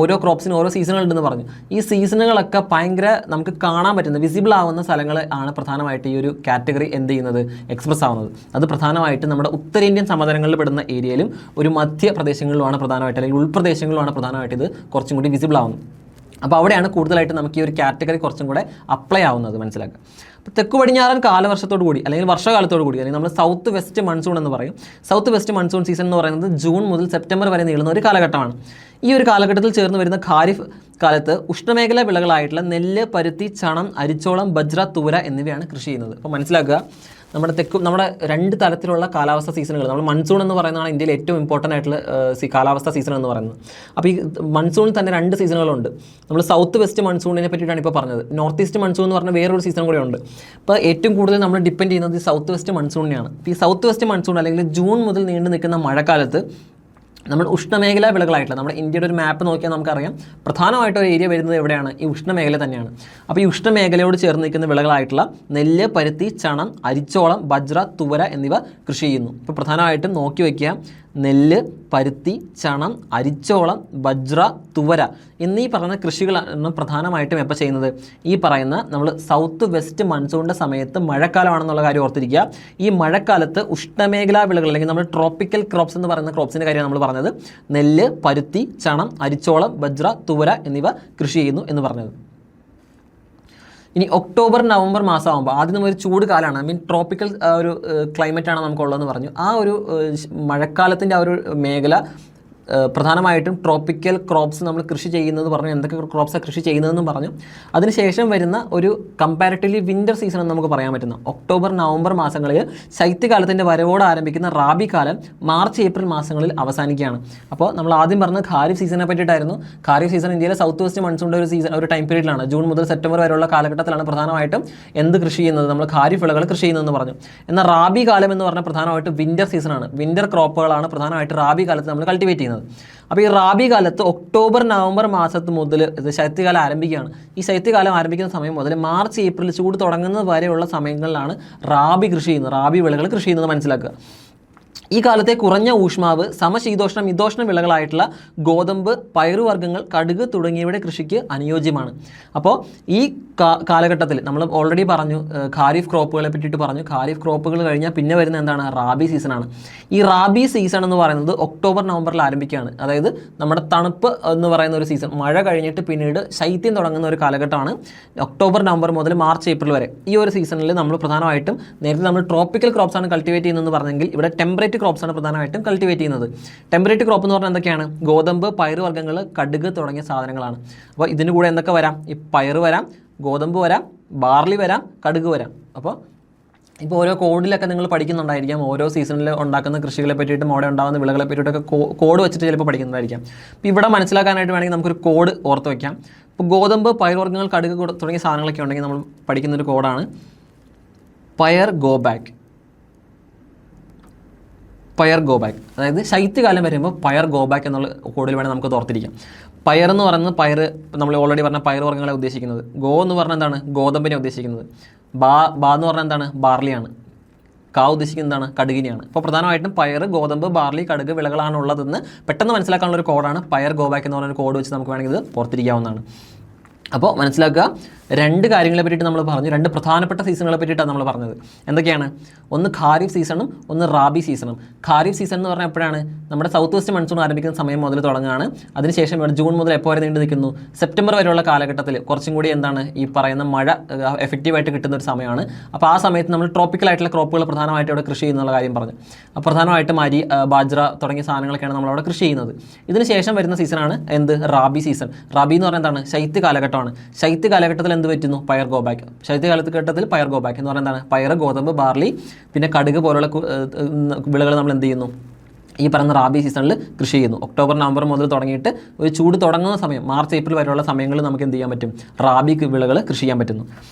ഓരോ ക്രോപ്സിനും ഓരോ സീസണുകൾ ഉണ്ടെന്ന് പറഞ്ഞു. ഈ സീസണുകളൊക്കെ ഭയങ്കര നമുക്ക് കാണാൻ പറ്റുന്ന വിസിബിൾ ആവുന്ന സ്ഥലങ്ങൾ ആണ് പ്രധാനമായിട്ട് ഈ ഒരു കാറ്റഗറി എന്ത് ചെയ്യുന്നത്, എക്സ്പ്രസ് ആവുന്നത്. അത് പ്രധാനമായിട്ടും നമ്മുടെ ഉത്തരേന്ത്യൻ സമതലങ്ങളിൽ പെടുന്ന ഏരിയയിലും ഒരു മധ്യപ്രദേശങ്ങളിലുമാണ് പ്രധാനമായിട്ട്, അല്ലെങ്കിൽ ഉൾപ്രദേശങ്ങളിലുമാണ് പ്രധാനമായിട്ട് ഇത് കുറച്ചും കൂടി വിസിബിൾ ആവുന്നത്. അപ്പോൾ അവിടെയാണ് കൂടുതലായിട്ട് നമുക്ക് ഈ ഒരു കാറ്റഗറി കുറച്ചും കൂടെ അപ്ലൈ ആവുന്നത് മനസ്സിലാക്കുക. അപ്പോൾ തെക്ക് പടിഞ്ഞാറൻ കാലവർഷത്തോടു കൂടി അല്ലെങ്കിൽ വർഷകാലത്തോടു കൂടി, അല്ലെങ്കിൽ നമ്മൾ സൗത്ത് വെസ്റ്റ് മൺസൂൺ എന്ന് പറയും. സൗത്ത് വെസ്റ്റ് മൺസൂൺ സീസൺ എന്ന് പറയുന്നത് ജൂൺ മുതൽ സെപ്റ്റംബർ വരെ നീളുന്ന ഒരു കാലഘട്ടമാണ്. ഈ ഒരു കാലഘട്ടത്തിൽ ചേർന്ന് വരുന്ന ഖാരിഫ് കാലത്ത് ഉഷ്ണമേഖലാ വിളകളായിട്ടുള്ള നെല്ല്, പരുത്തി, ചണം, അരിച്ചോളം, ബജ്ര, തുവര എന്നിവയാണ് കൃഷി ചെയ്യുന്നത്. അപ്പോൾ മനസ്സിലാക്കുക, നമ്മുടെ 2 തരത്തിലുള്ള കാലാവസ്ഥ സീസണുകൾ, നമ്മൾ മൺസൂൺ എന്ന് പറയുന്നതാണ് ഇന്ത്യയിൽ ഏറ്റവും ഇമ്പോർട്ടൻ്റ് ആയിട്ടുള്ള കാലാവസ്ഥ സീസൺ എന്ന് പറയുന്നത്. അപ്പോൾ ഈ മൺസൂണിൽ തന്നെ 2 സീസണുകളുണ്ട്. നമ്മൾ സൗത്ത് വെസ്റ്റ് മൺസൂണിനെ പറ്റിയിട്ടാണ് ഇപ്പോൾ പറഞ്ഞത്. നോർത്ത് ഈസ്റ്റ് മൺസൂൺ എന്ന് പറഞ്ഞ വേറൊരു സീസൺ കൂടെ ഉണ്ട്. അപ്പോൾ ഏറ്റവും കൂടുതൽ നമ്മൾ ഡിപ്പെൻഡ് ചെയ്യുന്നത് ഈ സൗത്ത് വെസ്റ്റ് മൺസൂണിനെയാണ്. ഈ സൗത്ത് വെസ്റ്റ് മൺസൂൺ അല്ലെങ്കിൽ ജൂൺ മുതൽ നീണ്ടു നിൽക്കുന്ന മഴക്കാലത്ത് നമ്മൾ ഉഷ്ണമേഖലാ വിളകളായിട്ടുള്ള, നമ്മുടെ ഇന്ത്യയുടെ ഒരു മാപ്പ് നോക്കിയാൽ നമുക്കറിയാം പ്രധാനമായിട്ട് ഒരു ഏരിയ വരുന്നത് എവിടെയാണ്, ഈ ഉഷ്ണമേഖല തന്നെയാണ്. അപ്പോൾ ഈ ഉഷ്ണമേഖലയോട് ചേർന്ന് നിൽക്കുന്ന വിളകളായിട്ടുള്ള നെല്ല്, പരുത്തി, ചണം, അരിച്ചോളം, ബജ്ര, തുവര എന്നിവ കൃഷി ചെയ്യുന്നു. ഇപ്പോൾ പ്രധാനമായിട്ടും നോക്കി വയ്ക്കുക, നെല്ല്, പരുത്തി, ചണം, അരിച്ചോളം, ബജ്ര, തുവര എന്നീ പറയുന്ന കൃഷികളാണ് പ്രധാനമായിട്ടും എപ്പോൾ ചെയ്യുന്നത്, ഈ പറയുന്ന നമ്മൾ സൗത്ത് വെസ്റ്റ് മൺസൂണിൻ്റെ സമയത്ത് മഴക്കാലമാണെന്നുള്ള കാര്യം ഓർത്തിരിക്കുക. ഈ മഴക്കാലത്ത് ഉഷ്ണമേഖലാ വിളകൾ അല്ലെങ്കിൽ നമ്മൾ ട്രോപ്പിക്കൽ ക്രോപ്സ് എന്ന് പറയുന്ന ക്രോപ്സിൻ്റെ കാര്യമാണ് നമ്മൾ പറഞ്ഞത്. നെല്ല്, പരുത്തി, ചണം, അരിച്ചോളം, ബജ്ര, തുവര എന്നിവ കൃഷി ചെയ്യുന്നു എന്ന് പറഞ്ഞത്. ഇനി ഒക്ടോബർ നവംബർ മാസമാകുമ്പോൾ ആദ്യം നമ്മൾ ഒരു ചൂട് കാലമാണ്, ട്രോപ്പിക്കൽ ഒരു ക്ലൈമറ്റാണ് നമുക്കുള്ളതെന്ന് പറഞ്ഞു. ആ ഒരു മഴക്കാലത്തിൻ്റെ ആ ഒരു മേഖല പ്രധാനമായിട്ടും ട്രോപ്പിക്കൽ ക്രോപ്സ് നമ്മൾ കൃഷി ചെയ്യുന്നത് പറഞ്ഞു, എന്തൊക്കെ ക്രോപ്സാണ് കൃഷി ചെയ്യുന്നതെന്നും പറഞ്ഞു. അതിനുശേഷം വരുന്ന ഒരു കമ്പാരിറ്റീവ്ലി വിൻ്റർ സീസൺ എന്ന് നമുക്ക് പറയാൻ പറ്റുന്ന ഒക്ടോബർ നവംബർ മാസങ്ങളിൽ ശൈത്യകാലത്തിൻ്റെ വരവോട് ആരംഭിക്കുന്ന റാബി കാലം മാർച്ച് ഏപ്രിൽ മാസങ്ങളിൽ അവസാനിക്കുകയാണ്. അപ്പോൾ നമ്മൾ ആദ്യം പറഞ്ഞത് ഖാരിഫ് സീസണിനെ പറ്റിയിട്ടായിരുന്നു. ഖാരിഫ് സീസൺ ഇന്ത്യയിലെ സൗത്ത് വെസ്റ്റ് മൺസൂണിൻ്റെ ഒരു ടൈം പീരീഡിലാണ്. ജൂൺ മുതൽ സെപ്റ്റംബർ വരെയുള്ള കാലഘട്ടത്തിലാണ് പ്രധാനമായിട്ടും എന്ത് കൃഷി ചെയ്യുന്നത്, നമ്മൾ ഖാരിഫ് വിളകൾ കൃഷി ചെയ്യുന്നതെന്ന് പറഞ്ഞു. എന്നാൽ റാബി കാലം എന്ന് പറഞ്ഞാൽ പ്രധാനമായിട്ടും വിൻ്റർ സീസണാണ്. വിൻ്റർ ക്രോപ്പുകളാണ് പ്രധാനമായിട്ട് റാബി കാലത്ത് നമ്മൾ കൾട്ടിവേറ്റ് ചെയ്യുന്നത്. അപ്പോൾ ഈ റാബി കാലത്ത് ഒക്ടോബർ നവംബർ മാസത്ത് മുതൽ ശൈത്യകാലം ആരംഭിക്കുകയാണ്. ഈ ശൈത്യകാലം ആരംഭിക്കുന്ന സമയം മുതൽ മാർച്ച് ഏപ്രിൽ ചൂട് തുടങ്ങുന്നത് വരെയുള്ള സമയങ്ങളിലാണ് റാബി കൃഷി ചെയ്യുന്നത്, റാബി വിളകൾ കൃഷി ചെയ്യുന്നത് മനസ്സിലാക്കുക. ഈ കാലത്തെ കുറഞ്ഞ ഊഷ്മാവ്, സമശീതോഷ്ണ മിതോഷ്ണ വിളകളായിട്ടുള്ള ഗോതമ്പ്, പയറുവർഗ്ഗങ്ങൾ, കടുക് തുടങ്ങിയവയുടെ കൃഷിക്ക് അനുയോജ്യമാണ്. അപ്പോൾ ഈ കാലഘട്ടത്തിൽ നമ്മൾ ഓൾറെഡി പറഞ്ഞു ഖാരിഫ് ക്രോപ്പുകളെ പറ്റിയിട്ട് പറഞ്ഞു. ഖാരിഫ് ക്രോപ്പുകൾ കഴിഞ്ഞാൽ പിന്നെ വരുന്ന എന്താണ്, റാബി സീസണാണ്. ഈ റാബി സീസൺ എന്ന് പറയുന്നത് ഒക്ടോബർ നവംബറിൽ ആരംഭിക്കുകയാണ്. അതായത് നമ്മുടെ തണുപ്പ് എന്ന് പറയുന്ന ഒരു സീസൺ, മഴ കഴിഞ്ഞിട്ട് പിന്നീട് ശൈത്യം തുടങ്ങുന്ന ഒരു കാലഘട്ടമാണ് ഒക്ടോബർ നവംബർ മുതൽ മാർച്ച് ഏപ്രിൽ വരെ. ഈ ഒരു സീസണിൽ നമ്മൾ പ്രധാനമായിട്ടും നേരത്തെ നമ്മൾ ട്രോപ്പിക്കൽ ക്രോപ്സ് ആണ് കൾട്ടിവേറ്റ് ചെയ്യുന്നതെന്ന് പറഞ്ഞെങ്കിൽ ഇവിടെ ടെമ്പറേറ്റ് ക്രോപ്സ് ആണ് പ്രധാനമായിട്ടും കൾട്ടിവേറ്റ് ചെയ്യുന്നത്. ടെമ്പറേറ്റ് ക്രോപ്പ് എന്ന് പറഞ്ഞാൽ എന്തൊക്കെയാണ്, ഗോതമ്പ്, പയറുവർഗ്ഗങ്ങൾ, കടുക് തുടങ്ങിയ സാധനങ്ങളാണ്. അപ്പോൾ ഇതിന് കൂടെ എന്തൊക്കെ വരാം, ഈ പയറ് വരാം, ഗോതമ്പ് വരാം, ബാർലി വരാം, കടുക് വരാം. അപ്പോൾ ഇപ്പോൾ ഓരോ കോഡിലൊക്കെ നിങ്ങൾ പഠിക്കുന്നുണ്ടായിരിക്കാം, ഓരോ സീസണിൽ ഉണ്ടാക്കുന്ന കൃഷികളെ പറ്റിയിട്ടും അവിടെ ഉണ്ടാകുന്ന വിളകളെ പറ്റിയിട്ടൊക്കെ കോഡ് വെച്ചിട്ട് ചിലപ്പോൾ പഠിക്കുന്നതായിരിക്കാം. അപ്പോൾ ഇവിടെ മനസ്സിലാക്കാനായിട്ട് വേണമെങ്കിൽ നമുക്കൊരു കോഡ് ഓർത്ത് വയ്ക്കാം. ഇപ്പോൾ ഗോതമ്പ്, പയറുവർഗ്ഗങ്ങൾ, കടുക് തുടങ്ങിയ സാധനങ്ങളൊക്കെ ഉണ്ടെങ്കിൽ നമ്മൾ പഠിക്കുന്നൊരു കോഡാണ് പയർ ഗോ ബാക്ക്. പയർ ഗോ ബാക്ക്, അതായത് ശൈത്യകാലം വരുമ്പോൾ പയർ ഗോ ബാക്ക് എന്നുള്ള കോഡിൽ വേണമെങ്കിൽ നമുക്ക് ഓർത്തിരിക്കാം. പയർ എന്ന് പറയുന്നത് പയർ, നമ്മൾ ഓൾറെഡി പറഞ്ഞ പയർ വർഗ്ഗങ്ങളെ ഉദ്ദേശിക്കുന്നത്. ഗോ എന്ന് പറഞ്ഞാൽ എന്താണ്, ഗോതമ്പിനെ ഉദ്ദേശിക്കുന്നത്. ബാ എന്ന് പറഞ്ഞാൽ എന്താണ്, ബാർലിയാണ്. കാ ഉദ്ദേശിക്കുന്നത് എന്താണ്, കടുകിനെയാണ്. അപ്പോൾ പ്രധാനമായിട്ടും പയർ, ഗോതമ്പ്, ബാർലി, കടുക് വിളകളാണ് ഉള്ളതെന്ന് പെട്ടെന്ന് മനസ്സിലാക്കാനുള്ള ഒരു കോഡാണ് പയർ ഗോ ബാക്ക് എന്ന് പറയുന്ന ഒരു കോഡ് വെച്ച് നമുക്ക് വേണമെങ്കിൽ ഇത് ഓർത്തിരിക്കാവുന്നതാണ്. അപ്പോൾ മനസ്സിലാക്കുക, 2 കാര്യങ്ങളെ പറ്റിയിട്ട് നമ്മൾ പറഞ്ഞു. 2 പ്രധാനപ്പെട്ട സീസണുകളെ പറ്റിയിട്ടാണ് നമ്മൾ പറഞ്ഞത്. എന്തൊക്കെയാണ്, ഒന്ന് ഖാരിഫ് സീസണും ഒന്ന് റാബി സീസണും. ഖാരിഫ് സീസൺ എന്ന് പറഞ്ഞാൽ എപ്പോഴാണ്, നമ്മുടെ സൗത്ത് വെസ്റ്റ് മൺസൂൺ ആരംഭിക്കുന്ന സമയം മുതൽ തുടങ്ങുകയാണ്. അതിനുശേഷം ഇവിടെ ജൂൺ മുതൽ എപ്പോൾ വരെ നീണ്ടു നിൽക്കുന്നു, സെപ്റ്റംബർ വരെയുള്ള കാലഘട്ടത്തിൽ കുറച്ചും കൂടി എന്താണ് ഈ പറയുന്ന മഴ എഫക്റ്റീവായിട്ട് കിട്ടുന്ന ഒരു സമയമാണ്. അപ്പോൾ ആ സമയത്ത് നമ്മൾ ട്രോപ്പിക്കലായിട്ടുള്ള ക്രോപ്പുകൾ പ്രധാനമായിട്ട് ഇവിടെ കൃഷി ചെയ്യുന്നുള്ള കാര്യം പറഞ്ഞു. അപ്പോൾ പ്രധാനമായിട്ടും അരി, ബാജ്ര തുടങ്ങിയ സാധനങ്ങളൊക്കെയാണ് നമ്മളവിടെ കൃഷി ചെയ്യുന്നത്. ഇതിന് ശേഷം വരുന്ന സീസണാണ് എന്ത്, റാബി സീസൺ. റാബി എന്ന് പറഞ്ഞാൽ എന്താണ്, ശൈത്യ കാലഘട്ടമാണ്. ശൈത്യ കാലഘട്ടത്തിൽ എന്ത് പറ്റുന്നു? പയർ ഗോ ബാക്ക്. ശൈത്യകാലഘട്ടത്തിൽ പയർ ഗോ ബാക്ക് എന്ന് പറയുന്നത് എന്താണ്? പയർ, ഗോതമ്പ്, ബാർലി, പിന്നെ കടുക് പോലുള്ള വിളകൾ നമ്മൾ എന്ത് ചെയ്യുന്നു? ഈ പറയുന്ന റാബി സീസണിൽ കൃഷി ചെയ്യുന്നു. ഒക്ടോബർ നവംബർ മുതൽ തുടങ്ങിയിട്ട് ഒരു ചൂട് തുടങ്ങുന്ന സമയം മാർച്ച് ഏപ്രിൽ വരെയുള്ള സമയങ്ങളിൽ നമുക്ക് എന്ത് ചെയ്യാൻ പറ്റും? റാബി വിളകൾ കൃഷി ചെയ്യാൻ പറ്റുന്നു.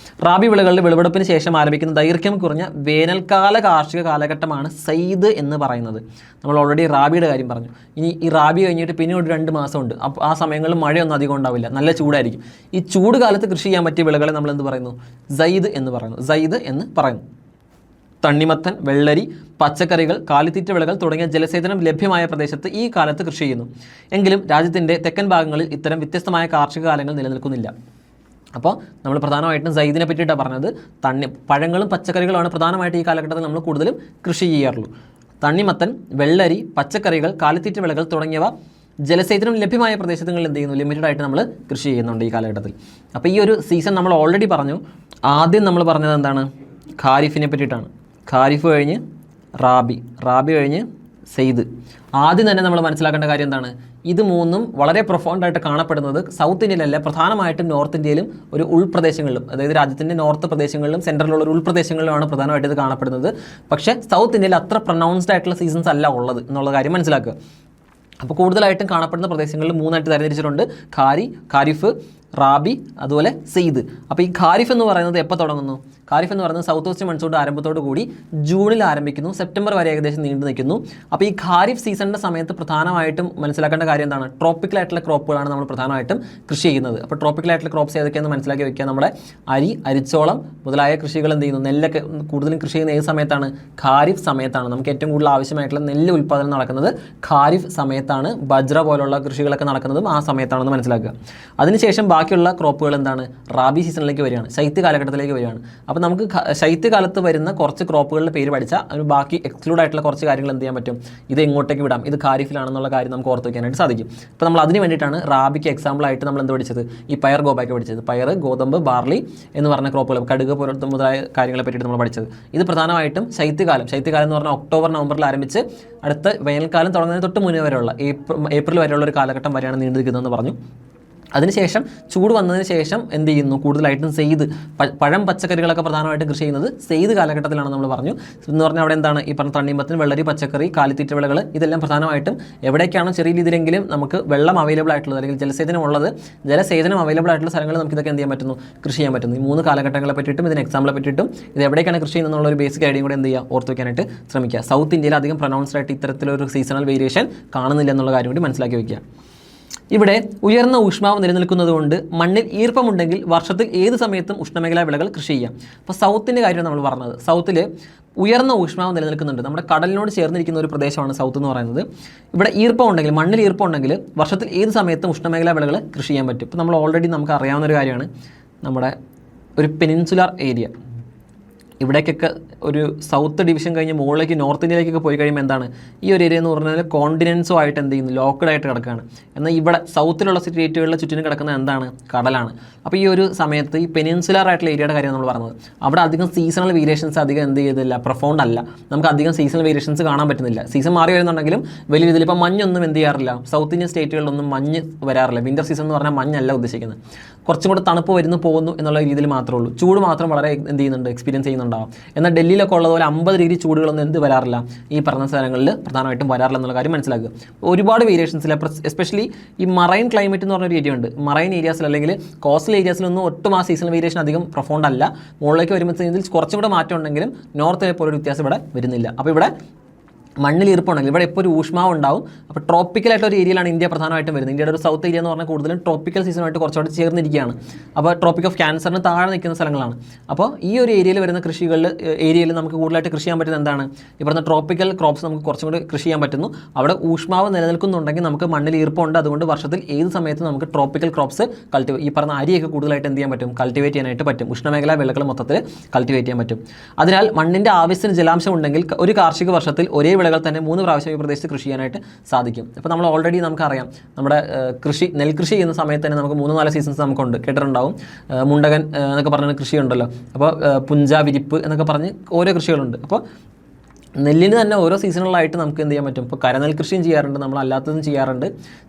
റാബി വിളകളുടെ വിളവെടുപ്പിന് ശേഷം ആരംഭിക്കുന്ന ദൈർഘ്യം കുറഞ്ഞ വേനൽക്കാല കാർഷിക കാലഘട്ടമാണ് സയ്ദ് എന്ന് പറയുന്നത്. നമ്മൾ ഓൾറെഡി റാബിയുടെ കാര്യം പറഞ്ഞു. ഇനി ഈ റാബി കഴിഞ്ഞിട്ട് പിന്നെ ഒരു 2 മാസമുണ്ട്. അപ്പോൾ ആ സമയങ്ങളിൽ മഴയൊന്നും അധികം ഉണ്ടാവില്ല, നല്ല ചൂടായിരിക്കും. ഈ ചൂട് കാലത്ത് കൃഷി ചെയ്യാൻ പറ്റിയ വിളകളെ നമ്മൾ എന്ത് പറയുന്നു? സയ്ദ് എന്ന് പറയുന്നു. സയ്ദ് എന്ന് പറയുന്നു. തണ്ണിമത്തൻ, വെള്ളരി, പച്ചക്കറികൾ, കാലിത്തീറ്റ വിളകൾ തുടങ്ങിയ ജലസേചനം ലഭ്യമായ പ്രദേശത്ത് ഈ കാലത്ത് കൃഷി ചെയ്യുന്നു. എങ്കിലും രാജ്യത്തിൻ്റെ തെക്കൻ ഭാഗങ്ങളിൽ ഇത്തരം വ്യത്യസ്തമായ കാർഷിക കാലങ്ങൾ നിലനിൽക്കുന്നില്ല. അപ്പോൾ നമ്മൾ പ്രധാനമായിട്ടും സയ്ദിനെ പറ്റിയിട്ടാണ് പറഞ്ഞത്. പഴങ്ങളും പച്ചക്കറികളുമാണ് പ്രധാനമായിട്ട് ഈ കാലഘട്ടത്തിൽ നമ്മൾ കൂടുതലും കൃഷി ചെയ്യാറുള്ളൂ. തണ്ണിമത്തൻ, വെള്ളരി, പച്ചക്കറികൾ, കാലിത്തീറ്റ വിളകൾ തുടങ്ങിയവ ജലസേചനം ലഭ്യമായ പ്രദേശങ്ങളിൽ എന്ത് ചെയ്യുന്നു? ലിമിറ്റഡ് ആയിട്ട് നമ്മൾ കൃഷി ചെയ്യുന്നുണ്ട് ഈ കാലഘട്ടത്തിൽ. അപ്പോൾ ഈ ഒരു സീസൺ നമ്മൾ ഓൾറെഡി പറഞ്ഞു. ആദ്യം നമ്മൾ പറഞ്ഞത് എന്താണ്? ഖാരിഫിനെ പറ്റിയിട്ടാണ്. ഖാരിഫ് കഴിഞ്ഞ് റാബി, റാബി കഴിഞ്ഞ് സെയ്ദ്. ആദ്യം തന്നെ നമ്മൾ മനസ്സിലാക്കേണ്ട കാര്യം എന്താണ്? ഇത് മൂന്നും വളരെ പ്രൊഫൗണ്ടായിട്ട് കാണപ്പെടുന്നത് സൗത്ത് ഇന്ത്യയിലല്ല, പ്രധാനമായിട്ടും നോർത്ത് ഇന്ത്യയിലും ഒരു ഉൾപ്രദേശങ്ങളിലും, അതായത് രാജ്യത്തിൻ്റെ നോർത്ത് പ്രദേശങ്ങളിലും സെൻട്രലുള്ള ഒരു ഉൾപ്രദേശങ്ങളിലുമാണ് പ്രധാനമായിട്ട് ഇത് കാണപ്പെടുന്നത്. പക്ഷേ സൗത്ത് ഇന്ത്യയിൽ അത്ര പ്രൊനൗൺസ്ഡ് ആയിട്ടുള്ള സീസൺസ് അല്ല ഉള്ളത് എന്നുള്ള കാര്യം മനസ്സിലാക്കുക. അപ്പോൾ കൂടുതലായിട്ടും കാണപ്പെടുന്ന പ്രദേശങ്ങളിൽ 3 ആയിട്ട് തരംതിരിച്ചിട്ടുണ്ട്: ഖാരിഫ്, റാബി, അതുപോലെ സെയ്ദ്. അപ്പോൾ ഈ ഖാരിഫ് എന്ന് പറയുന്നത് എപ്പോൾ തുടങ്ങുന്നു? ഖാരിഫ് എന്ന് പറയുന്നത് സൗത്ത് വെസ്റ്റ് മൺസൂണിൻ്റെ ആരംഭത്തോടു കൂടി ജൂണിൽ ആരംഭിക്കുന്നു, സെപ്റ്റംബർ വരെ ഏകദേശം നീണ്ടു നിൽക്കുന്നു. അപ്പോൾ ഈ ഖാരിഫ് സീസണിൻ്റെ സമയത്ത് പ്രധാനമായിട്ടും മനസ്സിലാക്കേണ്ട കാര്യം എന്താണ്? ട്രോപ്പിക്കലായിട്ടുള്ള ക്രോപ്പുകളാണ് നമ്മൾ പ്രധാനമായിട്ടും കൃഷി ചെയ്യുന്നത്. അപ്പോൾ ട്രോപ്പിക്കലായിട്ടുള്ള ക്രോപ്സ് ഏതൊക്കെയാണെന്ന് മനസ്സിലാക്കി വെക്കുക. നമ്മുടെ അരി, അരിച്ചോളം മുതലായ കൃഷികൾ എന്ത് ചെയ്യുന്നു? നെല്ലൊക്കെ കൂടുതലും കൃഷി ചെയ്യുന്ന ഏത് സമയത്താണ്? ഖാരിഫ് സമയത്താണ്. നമുക്ക് ഏറ്റവും കൂടുതൽ ആവശ്യമായിട്ടുള്ള നെല്ല് ഉൽപ്പാദനം നടക്കുന്നത് ഖാരിഫ് സമയത്താണ്. ബജ്ര പോലുള്ള കൃഷികളൊക്കെ നടക്കുന്നതും ആ സമയത്താണെന്ന് മനസ്സിലാക്കുക. അതിനുശേഷം ബാക്കിയുള്ള ക്രോപ്പുകൾ എന്താണ്? റാബി സീസണിലേക്ക് വരികയാണ്, ശൈത്യ കാലഘട്ടത്തിലേക്ക് വരികയാണ്. അപ്പോൾ നമുക്ക് ശൈത്യകാലത്ത് വരുന്ന കുറച്ച് ക്രോപ്പുകളുടെ പേര് പഠിച്ചാൽ അതിന് ബാക്കി എക്സ്ക്ലൂഡ് ആയിട്ടുള്ള കുറച്ച് കാര്യങ്ങൾ എന്ത് ചെയ്യാൻ പറ്റും? ഇത് എങ്ങോട്ടേക്ക് വിടാം, ഇത് ഖാരിഫിലാണെന്നുള്ള കാര്യം നമുക്ക് ഓർത്ത് വയ്ക്കാനായിട്ട് സാധിക്കും. അപ്പോൾ നമ്മൾ അതിന് വേണ്ടിയിട്ടാണ് റാബിക്ക് എക്സാമ്പിളായിട്ട് നമ്മൾ എന്ത് പഠിച്ചത്? ഈ പയർ ഗോബാക്ക് പഠിച്ചത്. പയർ, ഗോതമ്പ്, ബാർലി എന്ന് പറഞ്ഞ ക്രോപ്പുകൾ, കടുക് പോലത്തെ മുതലായ കാര്യങ്ങളെ പറ്റിയിട്ട് നമ്മൾ പഠിച്ചത്. ഇത് പ്രധാനമായിട്ടും ശൈത്യകാലം എന്ന് പറഞ്ഞാൽ ഒക്ടോബർ നവംബറിൽ ആരംഭിച്ച് അടുത്ത വേനൽക്കാലം തുടങ്ങുന്നതിന് തൊട്ട് മുന്നേ വരെയുള്ള ഏപ്രിൽ വരെയുള്ള ഒരു കാലഘട്ടം വരെയാണ് നീണ്ടു നിൽക്കുന്നതെന്ന് പറഞ്ഞു. അതിനുശേഷം ചൂട് വന്നതിന് ശേഷം എന്ത് ചെയ്യുന്നു? കൂടുതലായിട്ടും സെയ്ദ്, പഴം, പച്ചക്കറികളൊക്കെ പ്രധാനമായിട്ടും കൃഷി ചെയ്യുന്നത് സെയ്ദ് കാലഘട്ടത്തിലാണ് നമ്മൾ പറഞ്ഞു. എന്ന് പറഞ്ഞാൽ അവിടെ എന്താണ്? ഈ പറഞ്ഞ തണ്ണിമത്തൻ, വെള്ളരി, പച്ചക്കറി, കാലിത്തീറ്റ വിളകൾ, ഇതെല്ലാം പ്രധാനമായിട്ടും എവിടേക്കാണോ ചെറിയ രീതിയിലെങ്കിലും നമുക്ക് വെള്ളം അവൈലബിൾ ആയിട്ടുള്ളത് അല്ലെങ്കിൽ ജലസേചനം അവൈലബിൾ ആയിട്ടുള്ള സ്ഥലങ്ങളിൽ നമുക്ക് ഇതൊക്കെ എന്ത് ചെയ്യാൻ പറ്റുന്നു? കൃഷി ചെയ്യാൻ പറ്റുന്നു. ഈ 3 കാലഘട്ടങ്ങളെ പറ്റിയിട്ടും ഇതിന് എക്സാമ്പിളെ പറ്റിയിട്ടും ഇത് എവിടേക്കാണ് കൃഷി ചെയ്യുന്നുള്ള ഒരു ബേസിക് ഐഡിയ കൂടെ എന്ത് ചെയ്യുക? ഓർത്ത് വയ്ക്കാനായിട്ട് ശ്രമിക്കുക. സൗത്ത് ഇന്ത്യയിൽ അധികം പ്രൊനൗൺസ്ഡ് ആയിട്ട് ഇത്തരത്തിലൊരു സീസണൽ വേരിയേഷൻ കാണുന്നില്ല എന്നുള്ള കാര്യം കൂടി മനസ്സിലാക്കി വയ്ക്കുക. ഇവിടെ ഉയർന്ന ഊഷ്മാവ് നിലനിൽക്കുന്നതുകൊണ്ട് മണ്ണിൽ ഈർപ്പമുണ്ടെങ്കിൽ വർഷത്തിൽ ഏത് സമയത്തും ഉഷ്ണമേഖലാ വിളകൾ കൃഷി ചെയ്യാം. അപ്പോൾ സൗത്തിൻ്റെ കാര്യമാണ് നമ്മൾ പറഞ്ഞത്. സൗത്തിൽ ഉയർന്ന ഊഷ്മാവ് നിലനിൽക്കുന്നുണ്ട്. നമ്മുടെ കടലിനോട് ചേർന്നിരിക്കുന്ന ഒരു പ്രദേശമാണ് സൗത്ത് എന്ന് പറയുന്നത്. ഇവിടെ ഈർപ്പം ഉണ്ടെങ്കിൽ, മണ്ണിൽ ഈർപ്പം ഉണ്ടെങ്കിൽ വർഷത്തിൽ ഏത് സമയത്തും ഉഷ്ണമേഖലാ വിളകൾ കൃഷി ചെയ്യാൻ പറ്റും. ഇപ്പോൾ നമ്മൾ ഓൾറെഡി നമുക്ക് അറിയാവുന്ന ഒരു കാര്യമാണ്, നമ്മുടെ ഒരു പെനിൻസുലാർ ഏരിയ, ഇവിടേക്കൊക്കെ ഒരു സൗത്ത് ഡിവിഷൻ കഴിഞ്ഞ് മുകളിലേക്ക് നോർത്ത് ഇന്ത്യയിലേക്കൊക്കെ പോയി കഴിയുമ്പോൾ എന്താണ്? ഈ ഒരു ഏരിയ എന്ന് പറഞ്ഞാൽ കോണ്ടിനെൻസും ആയിട്ട് എന്ത് ചെയ്യുന്നു? ലോക്കഡായിട്ട് കിടക്കുകയാണ്. എന്നാൽ ഇവിടെ സൗത്തിലുള്ള സ്റ്റേറ്റുകളിലെ ചുറ്റിനും കിടക്കുന്ന എന്താണ്? കടലാണ്. അപ്പോൾ ഈ ഒരു സമയത്ത് ഈ പെനിൻസുലാർ ആയിട്ടുള്ള ഏരിയയുടെ കാര്യം നമ്മൾ പറഞ്ഞത്, അവിടെ അധികം സീസണൽ വേരിയേഷൻസ് അധികം എന്ത് ചെയ്തില്ല? പ്രൊഫൗണ്ട് അല്ല. നമുക്ക് അധികം സീസണൽ വേരിയേഷൻസ് കാണാൻ പറ്റുന്നില്ല. സീസൺ മാറി വരുന്നുണ്ടെങ്കിലും വലിയ രീതിയിൽ ഇപ്പോൾ മഞ്ഞൊന്നും എന്ത് ചെയ്യാറില്ല, സൗത്ത് ഇന്ത്യൻ സ്റ്റേറ്റുകളിലൊന്നും മഞ്ഞ് വരാറില്ല. വിൻ്റർ സീസൺ എന്ന് പറഞ്ഞാൽ മഞ്ഞല്ല ഉദ്ദേശിക്കുന്നത്. കുറച്ചും കൂടെ തണുപ്പ് വരുന്നു പോകുന്നു എന്നുള്ള രീതിയിൽ മാത്രമേ ഉള്ളൂ. ചൂട് മാത്രം വളരെ എന്ത് ചെയ്യുന്നുണ്ട്? എക്സ്പീരിയൻസ് ചെയ്യുന്നുണ്ടാവും. എന്നാൽ ഡൽഹിയിലൊക്കെ ഉള്ളതുപോലെ 50 ഡിഗ്രി ചൂടുകളൊന്നും എന്ത് വരാറില്ല, ഈ പറഞ്ഞ സ്ഥലങ്ങളിൽ പ്രധാനമായിട്ടും വരാറില്ല എന്നുള്ള കാര്യം മനസ്സിലാക്കുക. ഒരുപാട് വേരിയേഷൻസില്ല. എസ്പെഷ്യലി ഈ മറൈൻ ക്ലൈമറ്റ് എന്ന് പറഞ്ഞൊരു ഏരിയ ഉണ്ട്. മറൈൻ ഏരിയാസിൽ അല്ലെങ്കിൽ കോസ്റ്റൽ ഏരിയാസിലൊന്നും ഒട്ടും ആ സീസണൽ വേരിയേഷൻ അധികം പ്രൊഫൗണ്ട് അല്ല. മുകളിലേക്ക് വരുമ്പോഴത്തേക്കും കുറച്ചും കൂടെ മാറ്റം ഉണ്ടെങ്കിലും നോർത്തിലെ പോലൊരു വ്യത്യാസം ഇവിടെ വരുന്നില്ല. അപ്പോൾ ഇവിടെ മണ്ണിൽ ഈർപ്പമുണ്ടെങ്കിൽ ഇവിടെ എപ്പോൾ ഒരു ഊഷ്മാവ് ഉണ്ടാവും. അപ്പോൾ ട്രോപ്പിക്കലായിട്ട് ഒരു ഏരിയയിലാണ് ഇന്ത്യ പ്രധാനമായിട്ടും വരുന്നത്. ഇന്ത്യയുടെ ഒരു സൗത്ത് ഏരിയ എന്ന് പറഞ്ഞാൽ കൂടുതലും ട്രോപ്പിക്കൽ സീസണുമായിട്ട് കുറച്ചുകൂടെ ചേർന്നിരിക്കുകയാണ്. അപ്പോൾ ട്രോപ്പിക് ഓഫ് ക്യാൻസറിന് താഴെ നിൽക്കുന്ന സ്ഥലങ്ങളാണ്. അപ്പോൾ ഈ ഒരു ഏരിയയിൽ വരുന്ന ഏരിയയിൽ നമുക്ക് കൂടുതലായിട്ട് കൃഷി ചെയ്യാൻ പറ്റുന്നത് എന്താണ്? ഈ പറഞ്ഞ ട്രോപ്പിക്കൽ ക്രോപ്സ് നമുക്ക് കുറച്ചും കൂടി കൃഷി ചെയ്യാൻ പറ്റുന്നു. അവിടെ ഊഷ്മാവ് നിലനിൽക്കുന്നുണ്ടെങ്കിൽ നമുക്ക് മണ്ണിൽ ഈർപ്പമുണ്ട്. അതുകൊണ്ട് വർഷത്തിൽ ഏത് സമയത്തും നമുക്ക് ട്രോപ്പിക്കൽ ക്രോപ്സ് ഈ പറഞ്ഞ അരിയൊക്കെ കൂടുതലായിട്ട് എന്ത് ചെയ്യാൻ പറ്റും? കൾട്ടിവേറ്റ് ചെയ്യാനായിട്ട് പറ്റും. ഉഷ്ണമേഖലാ വിളകൾ മൊത്തത്തിൽ കൾട്ടിവേറ്റ് ചെയ്യാൻ പറ്റും. അതിനാൽ മണ്ണിൻ്റെ ആവശ്യത്തിന് ജലാംശം ഉണ്ടെങ്കിൽ ഒരു കാർഷിക വർഷത്തിൽ ഒരേ വിളകൾ തന്നെ 3 പ്രാവശ്യം ഈ പ്രദേശത്ത് കൃഷി ചെയ്യാനായിട്ട് സാധിക്കും. അപ്പോൾ നമ്മൾ ഓൾറെഡി നമുക്കറിയാം, നമ്മുടെ നെൽകൃഷി ചെയ്യുന്ന സമയത്ത് തന്നെ നമുക്ക് 3-4 സീസൺസ് നമുക്കുണ്ട്, കേട്ടിട്ടുണ്ടാവും. മുണ്ടകൻ എന്നൊക്കെ പറഞ്ഞ കൃഷിയുണ്ടല്ലോ. അപ്പോൾ പുഞ്ച, വിരിപ്പ് എന്നൊക്കെ പറഞ്ഞ് ഓരോ കൃഷികളുണ്ട്. അപ്പോൾ നെല്ലിന് തന്നെ ഓരോ സീസണുകളായിട്ട് നമുക്ക് എന്ത് ചെയ്യാൻ പറ്റും. ഇപ്പോൾ കരനെൽ കൃഷിയും ചെയ്യാറുണ്ട്, നമ്മൾ അല്ലാത്തതും ചെയ്യാറുണ്ട്.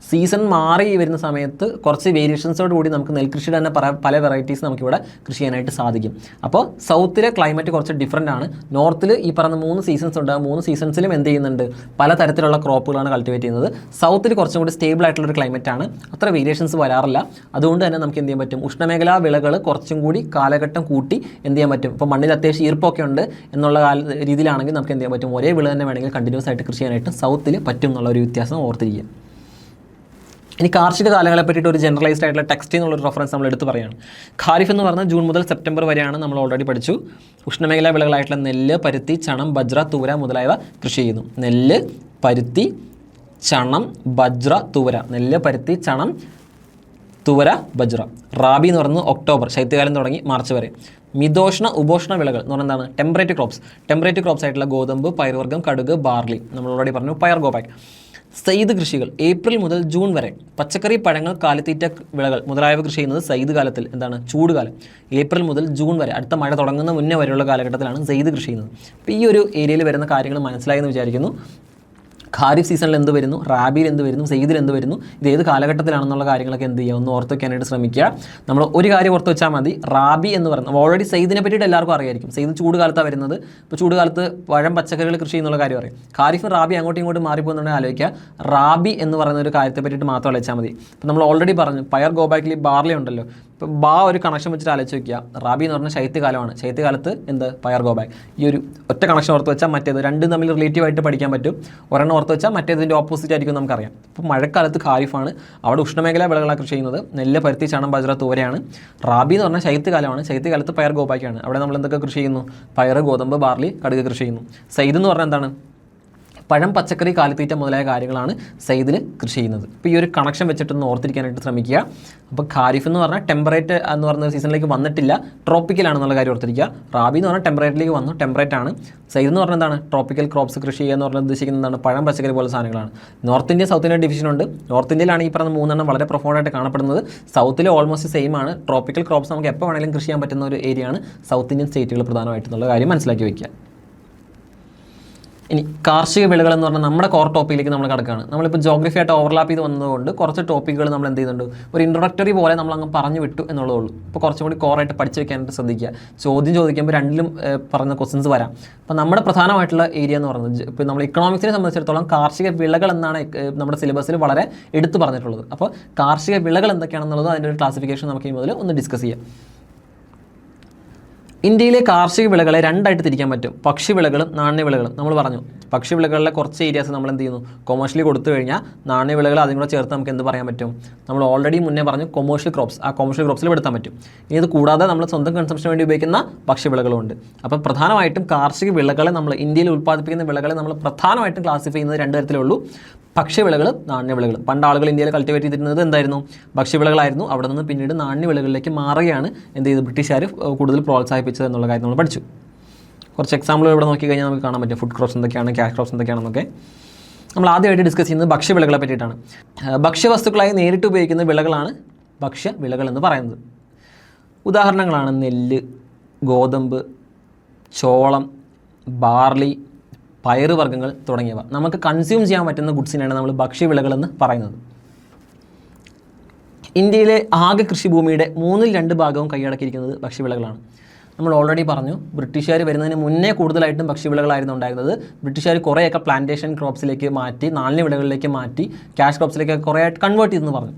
സീസൺ മാറി വരുന്ന സമയത്ത് കുറച്ച് വേരിയേഷൻസോട് കൂടി നമുക്ക് നെൽകൃഷിയുടെ തന്നെ പല വെറൈറ്റീസ് നമുക്കിവിടെ കൃഷി ചെയ്യാനായിട്ട് സാധിക്കും. അപ്പോൾ സൗത്തിലെ ക്ലൈമറ്റ് കുറച്ച് ഡിഫറൻ്റ് ആണ്. നോർത്തിൽ ഈ പറഞ്ഞ 3 സീസൺസ് ഉണ്ട്. ആ 3 സീസൺസിലും എന്ത് ചെയ്യുന്നുണ്ട്, പലതരത്തിലുള്ള ക്രോപ്പുകളാണ് കൾട്ടിവേറ്റ് ചെയ്യുന്നത്. സൗത്തിൽ കുറച്ചും കൂടി സ്റ്റേബിൾ ആയിട്ടുള്ളൊരു ക്ലൈമറ്റ് ആണ്, അത്ര വേരിയേഷൻസ് വരാറില്ല. അതുകൊണ്ട് തന്നെ നമുക്ക് എന്ത് ചെയ്യാൻ പറ്റും, ഉഷ്ണമേഖലാ വിളകൾ കുറച്ചും കൂടി കാലഘട്ടം കൂട്ടി എന്ത് ചെയ്യാൻ പറ്റും. ഇപ്പോൾ മണ്ണിൽ അത്യാവശ്യം ഈർപ്പൊക്കെ ഉണ്ട് എന്നുള്ള രീതിയിലാണെങ്കിൽ നമുക്ക് എന്ത് ചെയ്യാൻ പറ്റും, ഒരേ വിള തന്നെ വേണമെങ്കിൽ കണ്ടിന്യൂസ് ആയിട്ട് കൃഷി ചെയ്യാനായിട്ട് സൗത്തിൽ പറ്റും എന്നുള്ള ഒരു വ്യത്യാസം ഓർത്തിരിക്കുക. ഇനി കാർഷിക കാലങ്ങളെ പറ്റിയിട്ട് ഒരു ജനറലൈസ്ഡ് ആയിട്ടുള്ള ടെക്സ്റ്റ് എന്നുള്ളൊരു റെഫറൻസ് നമ്മൾ എടുത്ത് പറയുകയാണ്. ഖാരിഫ് എന്ന് പറഞ്ഞാൽ ജൂൺ മുതൽ സെപ്റ്റംബർ വരെയാണ്, നമ്മൾ ഓൾറെഡി പഠിച്ചു. ഉഷ്ണമേഖലാ വിളകളായിട്ടുള്ള നെല്ല്, പരുത്തി, ചണം, ബജ്ര, തൂര മുതലായവ കൃഷി ചെയ്യുന്നു. നെല്ല്, പരുത്തി, ചണം, ബജ്ര, തൂര. നെല്ല്, പരുത്തി, ചണം, തുവര, ബജ്ര. റാബി എന്ന് പറയുന്നത് ഒക്ടോബർ, ശൈത്യകാലം തുടങ്ങി മാർച്ച് വരെ. മിതോഷ്ണ ഉപോഷ്ണ വിളകൾ എന്ന് പറഞ്ഞാൽ എന്താണ്, ടെമ്പറേറ്റ് ക്രോപ്സ്. ടെമ്പറേറ്റ് ക്രോപ്സ് ആയിട്ടുള്ള ഗോതമ്പ്, പയറുവർഗ്ഗം, കടുക്, ബാർലി. നമ്മൾ ഓൾറെഡി പറഞ്ഞു പയർ, ഗോപാക്. സയ്യിദ് കൃഷികൾ ഏപ്രിൽ മുതൽ ജൂൺ വരെ. പച്ചക്കറി, പഴങ്ങൾ, കാലിത്തീറ്റ വിളകൾ മുതലായവ കൃഷി ചെയ്യുന്നത് സയ്യിദ് കാലത്തിൽ, എന്താണ്, ചൂടുകാലം. ഏപ്രിൽ മുതൽ ജൂൺ വരെ, അടുത്ത മഴ തുടങ്ങുന്ന മുന്നേ വരെയുള്ള കാലഘട്ടത്തിലാണ് സയ്യിദ് കൃഷി ചെയ്യുന്നത്. അപ്പോൾ ഈ ഒരു ഏരിയയിൽ വരുന്ന കാര്യങ്ങൾ മനസ്സിലായെന്ന് വിചാരിക്കുന്നു. ഖാരിഫ് സീസണിൽ എന്ത് വരുന്നു, റാബിയിൽ എന്ത് വരുന്നു, സയ്യിദിൽ എന്ത് വരുന്നു, ഇത് ഏത് കാലഘട്ടത്തിലാണെന്നുള്ള കാര്യങ്ങളൊക്കെ എന്ത് ചെയ്യുക, ഒന്ന് ഓർത്ത് വയ്ക്കാനായിട്ട് ശ്രമിക്കുക. നമ്മൾ ഒരു കാര്യം ഓർത്ത് വെച്ചാൽ മതി, റാബി എന്ന് പറയുന്നത് ഓൾറെഡി സയ്യിദിനെ പറ്റിയിട്ട് എല്ലാവർക്കും അറിയായിരിക്കും. സയ്യിദ് ചൂട് കാലത്താണ് വരുന്നത്. ഇപ്പോൾ ചൂട് കാലത്ത് പഴം, പച്ചക്കറികൾ കൃഷി ചെയ്യുന്നുള്ള കാര്യം അറിയാം. ഖാരിഫ് റാബി അങ്ങോട്ടും ഇങ്ങോട്ടും മാറിപ്പോകുന്നുണ്ടെങ്കിൽ ആലോചിക്കുക. റാബി എന്ന് പറയുന്ന ഒരു കാര്യത്തെ പറ്റിയിട്ട് മാത്രം അലച്ചാൽ മതി. ഇപ്പോൾ നമ്മൾ ഓൾറെഡി പറഞ്ഞു പയർ, ഗോബാക്കിൽ ബാർലി ഉണ്ടല്ലോ. ഇപ്പോൾ ഒരു കണക്ഷൻ വെച്ചിട്ട് ആലോചിച്ച് വയ്ക്കുക. റാബി എന്ന് പറഞ്ഞാൽ ശൈത്യകാലമാണ്. ശൈത്യകാലത്ത് എന്ത്, പയർ, ഗോബാക്ക്. ഈ ഒരു ഒറ്റ കണക്ഷൻ ഓർത്ത് വെച്ചാൽ മറ്റേത് രണ്ടും തമ്മിൽ റിലേറ്റീവായിട്ട് പഠിക്കാൻ പറ്റും. ഒരെണ്ണം ഓർത്ത് വെച്ചാൽ മറ്റേതിൻ്റെ ഓപ്പോസിറ്റ് ആയിരിക്കും നമുക്കറിയാം. ഇപ്പോൾ മഴക്കാലത്ത് ഖാരിഫാണ്, അവിടെ ഉഷ്ണമേഖലാ വിളകളാണ് കൃഷി ചെയ്യുന്നത്. നെല്ല്, പരുത്തി, ചണം, ബജ്ര, തൂരയാണ്. റാബി എന്ന് പറഞ്ഞാൽ ശൈത്യകാലമാണ്. ശൈത്യകാലത്ത് പയർ, ഗോബാക്കാണ്. അവിടെ നമ്മൾ എന്തൊക്കെ കൃഷി ചെയ്യുന്നു, പയർ, ഗോതമ്പ്, ബാർലി, കടുക് കൃഷി ചെയ്യുന്നു. സയ്യിദ് എന്ന് പറഞ്ഞാൽ എന്താണ്, പഴം, പച്ചക്കറി, കാലിത്തീറ്റ മുതലായ കാര്യങ്ങളാണ് സയ്യിദിൽ കൃഷി ചെയ്യുന്നത്. ഇപ്പോൾ ഈ ഒരു കണക്ഷൻ വെച്ചിട്ടൊന്ന് ഓർത്തിരിക്കാനായിട്ട് ശ്രമിക്കുക. അപ്പോൾ ഖാരിഫ് എന്ന് പറഞ്ഞാൽ ടെമ്പറേറ്റ് എന്ന് പറഞ്ഞ സീസണിലേക്ക് വന്നിട്ടില്ല, ട്രോപ്പിക്കലാണെന്നുള്ള കാര്യം ഓർത്തിരിക്കുക. റാബി എന്ന് പറഞ്ഞാൽ ടെമ്പറേറ്റിലേക്ക് വന്നു, ടെമ്പറേറ്റ് ആണ്. സയ്യിദ് എന്ന് പറഞ്ഞാൽ എന്താണ്, ട്രോപ്പിക്കൽ ക്രോപ്സ് കൃഷി ചെയ്യുക എന്ന് പറഞ്ഞാൽ ഉദ്ദേശിക്കുന്നത് എന്താണ്, പഴം, പച്ചക്കറി പോലെ സാധനങ്ങളാണ്. North India, south India division ഉണ്ട്. നോർത്ത് ഇന്ത്യയിലാണ് ഈ പറഞ്ഞ 3 വളരെ പ്രൊഫൗണ്ടായിട്ട് കാണപ്പെടുന്നത്. സൗത്തിൽ ഓൾമോസ്റ്റ് സെയിം ആണ്. ട്രോപ്പിക്കൽ ക്രോപ്സ് നമുക്ക് എപ്പോൾ വേണമെങ്കിലും കൃഷി ചെയ്യാൻ പറ്റുന്ന ഒരു ഏരിയയാണ് സൗത്ത് ഇന്ത്യൻ സ്റ്റേറ്റുകൾ പ്രധാനമായിട്ടുള്ള കാര്യം മനസ്സിലാക്കി വയ്ക്കുക. ഇനി കാർഷിക വിളകൾ എന്ന് പറഞ്ഞാൽ നമ്മുടെ കോർ ടോപ്പിക്കിലേക്ക് നമ്മൾ കിടക്കുകയാണ്. നമ്മളിപ്പോൾ ജോഗ്രഫി ആയിട്ട് ഓവർലാപ്പ് ചെയ്ത് വന്നതുകൊണ്ട് കുറച്ച് ടോപ്പിക്കുകൾ നമ്മൾ എന്ത് ചെയ്യുന്നുണ്ട്, ഒരു ഇൻട്രൊഡക്ടറി പോലെ നമ്മൾ അങ്ങ് പറഞ്ഞു വിട്ടു എന്നുള്ളതേ ഉള്ളൂ. ഇപ്പോൾ കുറച്ചും കൂടി കോറായിട്ട് പഠിച്ച് വെക്കാനായിട്ട് ശ്രദ്ധിക്കുക. ചോദ്യം ചോദിക്കുമ്പോൾ രണ്ടിലും പറഞ്ഞ ക്വസ്റ്റ്യൻസ് വരാം. അപ്പോൾ നമ്മുടെ പ്രധാനമായിട്ടുള്ള ഏരിയ എന്ന് പറയുന്നത്, ഇപ്പോൾ നമ്മൾ ഇക്കണോമിക്സിനെ സംബന്ധിച്ചിടത്തോളം കാർഷിക വിളകൾ എന്നാണ് നമ്മുടെ സിലബസിൽ വളരെ എടുത്തു പറഞ്ഞിട്ടുള്ളത്. അപ്പോൾ കാർഷിക വിളകൾ എന്തൊക്കെയാണെന്നുള്ളത് അതിൻ്റെ ഒരു ക്ലാസിഫിക്കേഷൻ നമുക്ക് ഈ മുതൽ ഒന്ന് ഡിസ്കസ് ചെയ്യാം. ഇന്ത്യയിലെ കാർഷിക വിളകളെ രണ്ടായിട്ട് തിരിക്കാൻ പറ്റും, പക്ഷിവിളകളും നാണ്യവിളകളും. നമ്മൾ പറഞ്ഞു പക്ഷിവിളകളിലെ കുറച്ച് ഏരിയാസ് നമ്മൾ എന്ത് ചെയ്യുന്നു, കൊമേഴ്ഷ്യലി കൊടുത്തു കഴിഞ്ഞാൽ നാണ്യവിളകൾ അതും കൂടെ ചേർത്ത് നമുക്ക് എന്ത് പറയാൻ പറ്റും, നമ്മൾ ഓൾറെഡി മുന്നേ പറഞ്ഞു കൊമേഴ്ഷ്യൽ ക്രോപ്സ്, ആ കൊമേഴ്ഷ്യൽ ക്രോപ്സിൽ പെടുത്താൻ പറ്റും. ഇനി ഇത് കൂടാതെ നമ്മൾ സ്വന്തം കൺസംഷന് വേണ്ടി ഉപയോഗിക്കുന്ന പക്ഷിവിളകളുണ്ട്. അപ്പോൾ പ്രധാനമായിട്ടും കാർഷിക വിളകളെ നമ്മൾ ഇന്ത്യയിൽ ഉൽപ്പാദിപ്പിക്കുന്ന വിളകളെ നമ്മൾ പ്രധാനമായിട്ടും ക്ലാസിഫൈ ചെയ്യുന്നത് 2 തരത്തിലേ ഉള്ളൂ, ഭക്ഷ്യവിളകൾ, നാണ്യവിളകൾ. പണ്ട് ആളുകൾ ഇന്ത്യയിൽ കൾട്ടിവേറ്റ് ചെയ്തിരുന്നത് എന്തായിരുന്നു, ഭക്ഷ്യവിളകളായിരുന്നു. അവിടെ നിന്ന് പിന്നീട് നാണ്യവിളകളിലേക്ക് മാറുകയാണ് എന്ത് ചെയ്ത് ബ്രിട്ടീഷുകാർ കൂടുതൽ പ്രോത്സാഹിപ്പിച്ചത് എന്നുള്ള കാര്യം നമ്മൾ പഠിച്ചു. കുറച്ച് എക്സാമ്പിളുകൾ ഇവിടെ നോക്കി കഴിഞ്ഞാൽ നമുക്ക് കാണാൻ പറ്റും. ഫുഡ് ക്രോപ്സ് എന്തൊക്കെയാണ്, ക്യാഷ് ക്രോപ്സ് എന്തൊക്കെയാണെന്നൊക്കെ. നമ്മൾ ആദ്യമായിട്ട് ഡിസ്കസ് ചെയ്യുന്നത് ഭക്ഷ്യവിളകളെ പറ്റിയിട്ടാണ്. ഭക്ഷ്യവസ്തുക്കളായി നേരിട്ട് ഉപയോഗിക്കുന്ന വിളകളാണ് ഭക്ഷ്യവിളകൾ എന്ന് പറയുന്നത്. ഉദാഹരണങ്ങളാണ് നെല്ല്, ഗോതമ്പ്, ചോളം, ബാർലി, പയറുവർഗ്ഗങ്ങൾ തുടങ്ങിയവ. നമുക്ക് കൺസ്യൂം ചെയ്യാൻ പറ്റുന്ന ഗുഡ്സിനാണ് നമ്മൾ ഭക്ഷ്യവിളകൾ എന്ന് പറയുന്നത്. ഇന്ത്യയിലെ ആകെ കൃഷിഭൂമിയുടെ 2/3 ഭാഗവും കൈയടക്കിയിരിക്കുന്നത് ഭക്ഷ്യവിളകളാണ്. നമ്മൾ ഓൾറെഡി പറഞ്ഞു ബ്രിട്ടീഷുകാർ വരുന്നതിന് മുന്നേ കൂടുതലായിട്ടും ഭക്ഷ്യവിളകളായിരുന്നു ഉണ്ടായിരുന്നത്. ബ്രിട്ടീഷുകാർ കുറേയൊക്കെ പ്ലാന്റേഷൻ ക്രോപ്സിലേക്ക് മാറ്റി, നാണ്യവിളകളിലേക്ക് മാറ്റി, ക്യാഷ് ക്രോപ്സിലേക്ക് കുറേ ആയിട്ട് കൺവേർട്ട് ചെയ്തെന്ന് പറഞ്ഞു.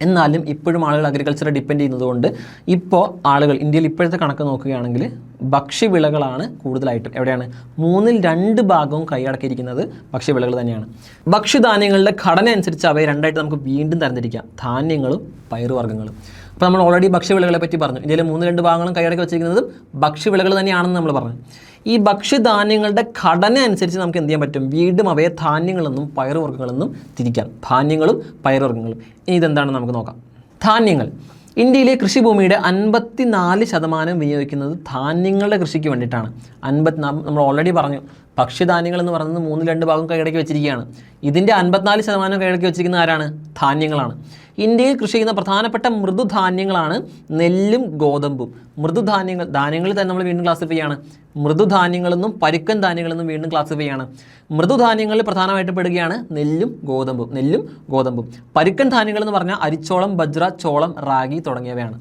എന്നാലും ഇപ്പോഴും ആളുകൾ അഗ്രികൾച്ചറെ ഡിപ്പെൻഡ് ചെയ്യുന്നതുകൊണ്ട് ഇപ്പോൾ ആളുകൾ ഇന്ത്യയിൽ ഇപ്പോഴത്തെ കണക്ക് നോക്കുകയാണെങ്കിൽ ഭക്ഷ്യവിളകളാണ് കൂടുതലായിട്ടും. എവിടെയാണ് 2/3 ഭാഗവും കൈയടക്കിയിരിക്കുന്നത് ഭക്ഷ്യവിളകൾ തന്നെയാണ്. ഭക്ഷ്യധാന്യങ്ങളുടെ ഘടന അനുസരിച്ച് അവയെ രണ്ടായിട്ട് നമുക്ക് വീണ്ടും തരംതിരിക്കാം, ധാന്യങ്ങളും പയറുവർഗ്ഗങ്ങളും. അപ്പോൾ നമ്മൾ ഓൾറെഡി ഭക്ഷ്യവിളകളെ പറ്റി പറഞ്ഞു. ഇന്ത്യയിലെ 3/2 ഭാഗങ്ങളും കൈയടക്കി വെച്ചിരിക്കുന്നത് ഭക്ഷ്യവിളകൾ തന്നെയാണെന്ന് നമ്മൾ പറഞ്ഞു. ഈ ഭക്ഷ്യധാന്യങ്ങളുടെ ഘടന അനുസരിച്ച് നമുക്ക് എന്ത് ചെയ്യാൻ പറ്റും, വീണ്ടും അവയെ ധാന്യങ്ങളെന്നും പയറുവർഗ്ഗങ്ങളെന്നും തിരിക്കാം. ധാന്യങ്ങളും പയറുവർഗ്ഗങ്ങളും. ഇനി ഇതെന്താണെന്ന് നമുക്ക് നോക്കാം. ധാന്യങ്ങൾ. ഇന്ത്യയിലെ കൃഷിഭൂമിയുടെ 54% വിനിയോഗിക്കുന്നത് ധാന്യങ്ങളുടെ കൃഷിക്ക് വേണ്ടിയിട്ടാണ്. നമ്മൾ ഓൾറെഡി പറഞ്ഞു ഭക്ഷ്യധാന്യങ്ങൾ എന്ന് പറയുന്നത് 2 ഭാഗം കൈയടക്കി വെച്ചിരിക്കുകയാണ്. ഇതിൻ്റെ 54% കൈയടക്കി വെച്ചിരിക്കുന്ന ആരാണ്? ധാന്യങ്ങളാണ്. ഇന്ത്യയിൽ കൃഷി ചെയ്യുന്ന പ്രധാനപ്പെട്ട മൃദുധാന്യങ്ങളാണ് നെല്ലും ഗോതമ്പും. ധാന്യങ്ങളിൽ തന്നെ നമ്മൾ വീണ്ടും ക്ലാസിഫൈ ചെയ്യാണ്. മൃദുധാന്യങ്ങളെന്നും പരുക്കൻ ധാന്യങ്ങളെന്നും വീണ്ടും ക്ലാസിഫൈ ചെയ്യാണ്. മൃദുധാന്യങ്ങളിൽ പ്രധാനമായിട്ടും പെടുകയാണ് നെല്ലും ഗോതമ്പും. പരുക്കൻ ധാന്യങ്ങൾ എന്ന് പറഞ്ഞാൽ അരിച്ചോളം, ബജ്ര, ചോളം, റാഗി തുടങ്ങിയവയാണ്.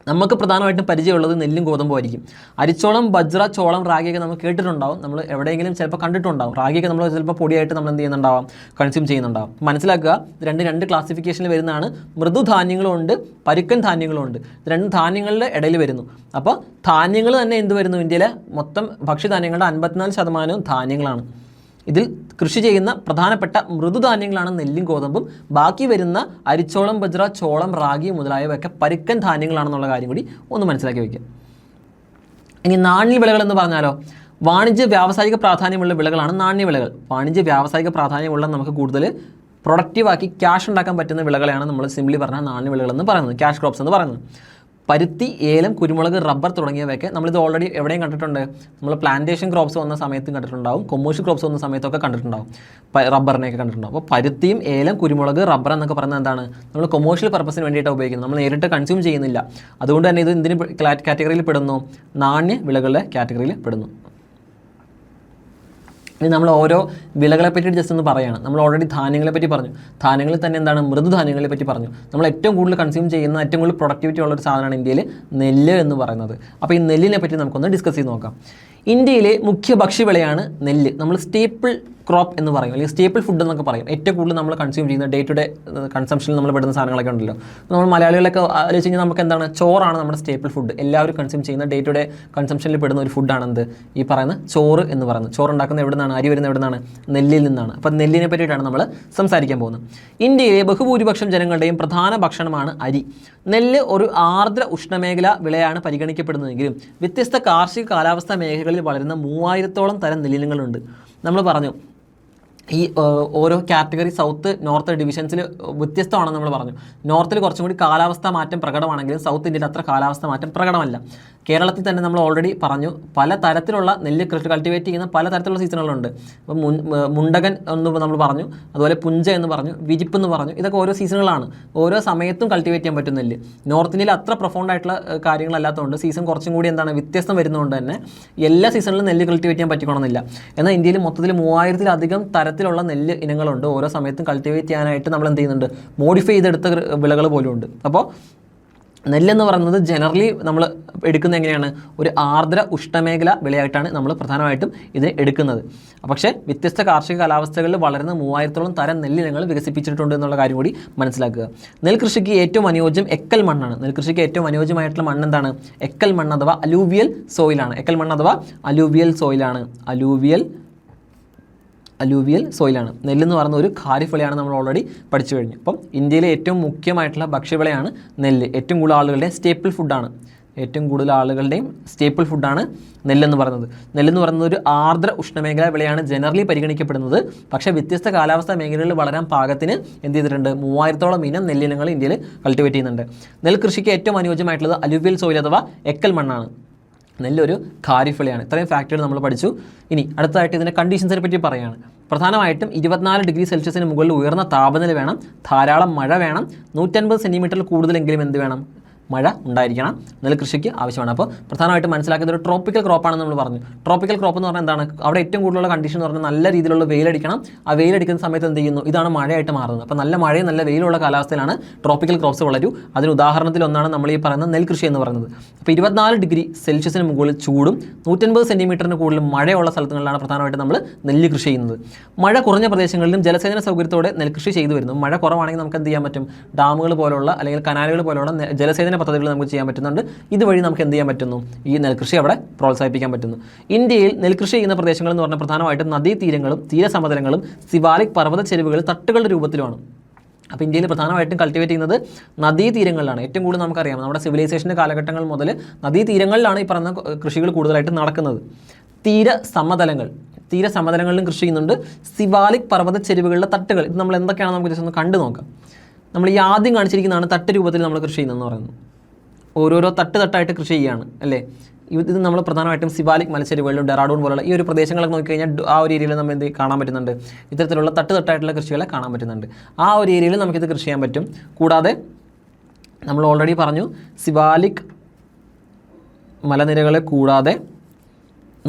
നമുക്ക് പ്രധാനമായിട്ടും പരിചയമുള്ളത് നെല്ലും ഗോതമ്പും ആയിരിക്കും. അരിച്ചോളം, ബജ്ര, ചോളം, റാഗിയൊക്കെ നമ്മൾ കേട്ടിട്ടുണ്ടാവും, നമ്മൾ എവിടെയെങ്കിലും ചിലപ്പോൾ കണ്ടിട്ടുണ്ടാവും. റാഗിയൊക്കെ നമ്മൾ ചിലപ്പോൾ പൊടിയായിട്ട് നമ്മൾ എന്ത് ചെയ്യുന്നുണ്ടാവും, കൺസ്യൂം ചെയ്യുന്നുണ്ടാവും. മനസ്സിലാക്കുക, രണ്ട് ക്ലാസിഫിക്കേഷനിൽ വരുന്നതാണ്. മൃദുധാന്യങ്ങളുണ്ട്, പരുക്കൻ ധാന്യങ്ങളുണ്ട്. ഇത് 2 ധാന്യങ്ങളുടെ ഇടയിൽ വരുന്നു. അപ്പോൾ ധാന്യങ്ങൾ തന്നെ എന്ത് വരുന്നു? ഇന്ത്യയിലെ മൊത്തം ഭക്ഷ്യധാന്യങ്ങളുടെ 54% ധാന്യങ്ങളാണ്. ഇതിൽ കൃഷി ചെയ്യുന്ന പ്രധാനപ്പെട്ട മൃദുധാന്യങ്ങളാണ് നെല്ലും ഗോതമ്പും. ബാക്കി വരുന്ന അരിച്ചോളം, ബജ്ര, ചോളം, റാഗി മുതലായവയൊക്കെ പരുക്കൻ ധാന്യങ്ങളാണെന്നുള്ള കാര്യം കൂടി ഒന്ന് മനസ്സിലാക്കി വയ്ക്കുക. ഇനി നാണ്യവിളകൾ എന്ന് പറഞ്ഞാലോ, വാണിജ്യ വ്യാവസായിക പ്രാധാന്യമുള്ള വിളകളാണ് നാണ്യവിളകൾ. വാണിജ്യ വ്യാവസായിക പ്രാധാന്യമുള്ള നമുക്ക് കൂടുതൽ പ്രൊഡക്റ്റീവാക്കി ക്യാഷ് ഉണ്ടാക്കാൻ പറ്റുന്ന വിളകളെയാണ് നമ്മൾ സിംപ്ലി പറഞ്ഞാൽ നാണ്യവിളകൾ എന്ന് പറയുന്നത്, ക്യാഷ് ക്രോപ്സ് എന്ന് പറയുന്നത്. പരുത്തി, ഏലം, കുരുമുളക്, റബ്ബർ തുടങ്ങിയവയൊക്കെ നമ്മളിത് ഓൾറെഡി എവിടെയും കണ്ടിട്ടുണ്ട്. നമ്മൾ പ്ലാന്റേഷൻ ക്രോപ്സ് വന്ന സമയത്തും കണ്ടിട്ടുണ്ടാവും, കൊമേഴ്ഷ്യൽ ക്രോപ്സ് വന്ന സമയത്തൊക്കെ കണ്ടിട്ടുണ്ടാവും, റബ്ബറിനെയൊക്കെ കണ്ടിട്ടുണ്ടാവും. അപ്പോൾ പരുത്തിയും ഏലം, കുരുമുളക്, റബ്ബർ എന്നൊക്കെ പറയുന്നത് എന്താണ്? നമ്മൾ കൊമേഴ്ഷ്യൽ പർപ്പസിന് വേണ്ടിയിട്ടാണ് ഉപയോഗിക്കുന്നത്, നമ്മൾ നേരിട്ട് കൺസ്യൂം ചെയ്യുന്നില്ല. അതുകൊണ്ട് തന്നെ ഇത് എന്തിന് കാറ്റഗറിയിൽ പെടുന്നു? നാണ്യ വിളകളുടെ കാറ്റഗറിയിൽ പെടുന്നു. ഇനി നമ്മൾ ഓരോ വിളകളെ പറ്റി ജസ്റ്റ് ഒന്ന് പറയുകയാണ്. നമ്മൾ ഓൾറെഡി ധാന്യങ്ങളെ പറ്റി പറഞ്ഞു. ധാന്യങ്ങളിൽ തന്നെ എന്താണ്? മൃദുധാന്യങ്ങളെ പറ്റി പറഞ്ഞു. നമ്മൾ ഏറ്റവും കൂടുതൽ കൺസ്യൂം ചെയ്യുന്ന, ഏറ്റവും കൂടുതൽ പ്രൊഡക്ടിവിറ്റി ഉള്ള ഒരു സാധനമാണ് ഇന്ത്യയിൽ നെല്ല് എന്ന് പറയുന്നത്. അപ്പോൾ ഈ നെല്ലിനെ പറ്റി നമുക്കൊന്ന് ഡിസ്കസ് ചെയ്ത് നോക്കാം. ഇന്ത്യയിലെ മുഖ്യ ഭക്ഷ്യവിളയാണ് നെല്ല്. നമ്മൾ സ്റ്റേപ്പിൾ ക്രോപ്പ് എന്ന് പറയും, അല്ലെങ്കിൽ സ്റ്റേപ്പിൾ ഫുഡ് എന്നൊക്കെ പറയും. ഏറ്റവും കൂടുതൽ നമ്മൾ കൺസ്യൂം ചെയ്യുന്ന ഡേ ടു ഡേ കൺസംഷനിൽ നമ്മൾ പെടുന്ന സാധനങ്ങളൊക്കെ ഉണ്ടല്ലോ. നമ്മൾ മലയാളികളൊക്കെ ആലോചിച്ച് കഴിഞ്ഞാൽ നമുക്ക് എന്താണ്? ചോറാണ് നമ്മുടെ സ്റ്റേപ്പിൾ ഫുഡ്. എല്ലാവരും കൺസ്യൂം ചെയ്യുന്ന ഡേ ടു ഡേ കൺസംഷനിൽ പെടുന്ന ഒരു ഫുഡാണ് എന്ത്? ഈ പറയുന്ന ചോറ് എന്ന് പറയുന്നത്. ചോറ് ഉണ്ടാക്കുന്നത് എവിടെ നിന്നാണ്? അരി വരുന്നത് എവിടെ നിന്നാണ്? നെല്ലിൽ നിന്നാണ്. അപ്പോൾ നെല്ലിനെ പറ്റിയിട്ടാണ് നമ്മൾ സംസാരിക്കാൻ പോകുന്നത്. ഇന്ത്യയിലെ ബഹുഭൂരിപക്ഷം ജനങ്ങളുടെയും പ്രധാന ഭക്ഷണമാണ് അരി. നെല്ല് ഒരു ആർദ്ര ഉഷ്ണമേഖല വിളയാണ് പരിഗണിക്കപ്പെടുന്നതെങ്കിലും വ്യത്യസ്ത കാർഷിക കാലാവസ്ഥാ മേഖലകളിൽ വളരുന്ന 3000-ഓളം തരം നെല്ലിനങ്ങളുണ്ട്. നമ്മൾ പറഞ്ഞു ഈ ഓരോ കാറ്റഗറി സൗത്ത് നോർത്ത് ഡിവിഷൻസിൽ വ്യത്യസ്തമാണെന്ന് നമ്മൾ പറഞ്ഞു. നോർത്തിൽ കുറച്ചും കൂടി കാലാവസ്ഥ മാറ്റം പ്രകടമാണെങ്കിലും സൗത്ത് ഇന്ത്യയിൽ അത്ര കാലാവസ്ഥ മാറ്റം പ്രകടമല്ല. കേരളത്തിൽ തന്നെ നമ്മൾ ഓൾറെഡി പറഞ്ഞു, പല തരത്തിലുള്ള നെല്ല് കൃഷി കൾട്ടിവേറ്റ് ചെയ്യുന്ന പല തരത്തിലുള്ള സീസണുകളുണ്ട്. അപ്പം മുണ്ടകൻ എന്ന് നമ്മൾ പറഞ്ഞു, അതുപോലെ പുഞ്ച എന്ന് പറഞ്ഞു, വിരിപ്പ് എന്ന് പറഞ്ഞു. ഇതൊക്കെ ഓരോ സീസണുകളാണ്. ഓരോ സമയത്തും കൾട്ടിവേറ്റ് ചെയ്യാൻ പറ്റും നെല്ല്. നോർത്ത് ഇന്ത്യയിൽ അത്ര പ്രൊഫൗണ്ട് ആയിട്ടുള്ള കാര്യങ്ങളല്ലാത്തതുകൊണ്ട് സീസൺ കുറച്ചും കൂടി എന്താണ് വ്യത്യസ്തം വരുന്നതുകൊണ്ട് തന്നെ എല്ലാ സീസണിലും നെല്ല് കൾട്ടിവേറ്റ് ചെയ്യാൻ പറ്റിക്കണമെന്നില്ല. എന്നാൽ ഇന്ത്യയിൽ മൊത്തത്തിൽ 3000-ലധികം തരത്തിലുള്ള നെല്ല് ഇനങ്ങളുണ്ട്. ഓരോ സമയത്തും കൾട്ടിവേറ്റ് ചെയ്യാനായിട്ട് നമ്മൾ എന്ത് ചെയ്യുന്നുണ്ട്? മോഡിഫൈ ചെയ്തെടുത്ത വിളകൾ പോലും ഉണ്ട്. അപ്പോൾ നെല്ലെന്ന് പറയുന്നത് ജനറലി നമ്മൾ എടുക്കുന്നത് എങ്ങനെയാണ്? ഒരു ആർദ്ര ഉഷ്ണമേഖല വിളയായിട്ടാണ് നമ്മൾ പ്രധാനമായിട്ടും ഇതിനെ എടുക്കുന്നത്. പക്ഷേ വ്യത്യസ്ത കാർഷിക കാലാവസ്ഥകളിൽ വളരുന്ന 3000-ഓളം തരം നെല്ലിനങ്ങൾ വികസിപ്പിച്ചിട്ടുണ്ട് എന്നുള്ള കാര്യം കൂടി മനസ്സിലാക്കുക. നെൽകൃഷിക്ക് ഏറ്റവും അനുയോജ്യം എക്കൽ മണ്ണാണ്. നെൽകൃഷിക്ക് ഏറ്റവും അനുയോജ്യമായിട്ടുള്ള മണ്ണ് എന്താണ്? എക്കൽ മണ്ണ് അഥവാ അലൂവിയൽ സോയിലാണ്. എക്കൽ മണ്ണ് അഥവാ അലൂവിയൽ സോയിലാണ്. അലൂവിയൽ സോയിലാണ്. നെല്ലെന്ന് പറയുന്ന ഒരു ഖാരിഫ് വിളയാണ്, നമ്മൾ ഓൾറെഡി പഠിച്ചു കഴിഞ്ഞു. അപ്പം ഇന്ത്യയിലെ ഏറ്റവും മുഖ്യമായിട്ടുള്ള ഭക്ഷ്യവിളയാണ് നെല്ല്. ഏറ്റവും കൂടുതൽ ആളുകളുടെ സ്റ്റേപ്പിൾ ഫുഡാണ്. സ്റ്റേപ്പിൾ ഫുഡാണ് നെല്ലെന്ന് പറയുന്നത്. നെല്ലെന്ന് പറയുന്നത് ഒരു ആർദ്ര ഉഷ്ണമേഖല വിളയാണ് ജനറലി പരിഗണിക്കപ്പെടുന്നത്. പക്ഷേ വ്യത്യസ്ത കാലാവസ്ഥാ മേഖലകളിൽ വളരാൻ പാകത്തിന് എന്ത് ചെയ്തിട്ടുണ്ട്? 3000-ഓളം ഇനം നെല്ലിനങ്ങൾ ഇന്ത്യയിൽ കൾട്ടിവേറ്റ് ചെയ്യുന്നുണ്ട്. നെൽകൃഷിക്ക് ഏറ്റവും അനുയോജ്യമായിട്ടുള്ളത് അലൂവിയൽ സോയിൽ അഥവാ എക്കൽ മണ്ണാണ്. നെല്ലൊരു ഖാരിഫ് വിളയാണ്. ഇത്രയും ഫാക്ടറുകൾ നമ്മൾ പഠിച്ചു. ഇനി അടുത്തതായിട്ട് ഇതിൻ്റെ കണ്ടീഷൻസിനെ പറ്റി പറയുകയാണ്. പ്രധാനമായിട്ടും 24 ഡിഗ്രി സെൽഷ്യസിന് മുകളിൽ ഉയർന്ന താപനില വേണം, ധാരാളം മഴ വേണം, 150 സെൻറ്റിമീറ്ററിൽ കൂടുതലെങ്കിലും എന്ത് വേണം? മഴ ഉണ്ടായിരിക്കണം. നെൽകൃഷിക്ക് ആവശ്യമാണ്. അപ്പോൾ പ്രധാനമായിട്ടും മനസ്സിലാക്കുന്നത് ഒരു ട്രോപ്പിക്കൽ ക്രോപ്പാണെന്ന് നമ്മൾ പറഞ്ഞു. ട്രോപ്പിക്കൽ ക്രോപ്പ് എന്ന് പറഞ്ഞാൽ എന്താണ്? അവിടെ ഏറ്റവും കൂടുതലുള്ള കണ്ടീഷൻ എന്ന് പറഞ്ഞാൽ നല്ല രീതിയിലുള്ള വെയിലടിക്കണം. ആ വെയിലടിക്കുന്ന സമയത്ത് എന്ത് ചെയ്യുന്നു? ഇതാണ് മഴയായിട്ട് മാറുന്നത്. അപ്പോൾ നല്ല മഴയും നല്ല വെയിലുള്ള കാലാവസ്ഥയിലാണ് ട്രോപ്പിക്കൽ ക്രോപ്സ് വളരൂ. അതിന് ഉദാഹരണത്തിൽ ഒന്നാണ് നമ്മൾ ഈ പറയുന്ന നെൽകൃഷി എന്ന് പറയുന്നത്. അപ്പോൾ 24 ഡിഗ്രി സെൽഷ്യസിന് മുകളിൽ ചൂടും 150 സെൻറ്റിമീറ്ററിന് കൂടുതൽ മഴയുള്ള സ്ഥലങ്ങളിലാണ് പ്രധാനമായിട്ടും നമ്മൾ നെല്ല് കൃഷി ചെയ്യുന്നത്. മഴ കുറഞ്ഞ പ്രദേശങ്ങളിലും ജലസേചന സൗകര്യത്തോടെ നെൽകൃഷി ചെയ്തു വരുന്നു. മഴ കുറവാണെങ്കിൽ നമുക്ക് എന്ത് ചെയ്യാൻ പറ്റും? ഡാമുകൾ പോലുള്ള അല്ലെങ്കിൽ കനാലുകൾ പോലുള്ള ജലസേചന പദ്ധതികൾ നമുക്ക് ചെയ്യാൻ പറ്റുന്നുണ്ട്. ഇതുവഴി നമുക്ക് എന്ത് ചെയ്യാൻ പറ്റുന്നു? ഈ നെൽകൃഷി അവിടെ പ്രോത്സാഹിപ്പിക്കാൻ പറ്റുന്നു. ഇന്ത്യയിൽ നെൽകൃഷി ചെയ്യുന്ന പ്രദേശങ്ങൾ എന്ന് പറഞ്ഞാൽ പ്രധാനമായിട്ടും നദീതീരങ്ങളും തീരസമതലങ്ങളും സിവാലിക് പർവ്വത ചെരുവുകൾ തട്ടുകളുടെ രൂപത്തിലുമാണ്. അപ്പോൾ ഇന്ത്യയിൽ പ്രധാനമായിട്ടും കൾട്ടിവേറ്റ് ചെയ്യുന്നത് നദീതീരങ്ങളിലാണ്. ഏറ്റവും കൂടുതൽ നമുക്കറിയാം, നമ്മുടെ സിവിലൈസേഷൻ്റെ കാലഘട്ടങ്ങൾ മുതൽ നദീതീരങ്ങളിലാണ് ഈ പറയുന്ന കൃഷികൾ കൂടുതലായിട്ട് നടക്കുന്നത്. തീരസമതലങ്ങളിലും കൃഷി ചെയ്യുന്നുണ്ട്. സിവാലിക് പർവ്വത ചെരുവുകളുടെ തട്ടുകൾ, ഇത് നമ്മൾ എന്തൊക്കെയാണ് നമുക്ക് ജസ്റ്റ് ഒന്ന് കണ്ടു നോക്കാം. നമ്മൾ ഈ ആദ്യം കാണിച്ചിരിക്കുന്നതാണ് തട്ട് രൂപത്തിൽ നമ്മൾ കൃഷി ചെയ്യുന്നതെന്ന് പറയുന്നത്. ഓരോരോ തട്ടായിട്ട് കൃഷി ചെയ്യുകയാണ് അല്ലേ? ഇത് നമ്മൾ പ്രധാനമായിട്ടും സിവാലിക് മലച്ചെരിവുകളിലും ഡെറാഡൂൺ പോലുള്ള ഈ ഒരു പ്രദേശങ്ങളൊക്കെ നോക്കിക്കഴിഞ്ഞാൽ ആ ഒരു ഏരിയയിൽ നമ്മൾ എന്ത് കാണാൻ പറ്റുന്നുണ്ട്, ഇത്തരത്തിലുള്ള തട്ടായിട്ടുള്ള കൃഷികളെ കാണാൻ പറ്റുന്നുണ്ട്. ആ ഒരു ഏരിയയിൽ നമുക്കിത് കൃഷി ചെയ്യാൻ പറ്റും. കൂടാതെ നമ്മൾ ഓൾറെഡി പറഞ്ഞു സിവാലിക് മലനിരകളെ കൂടാതെ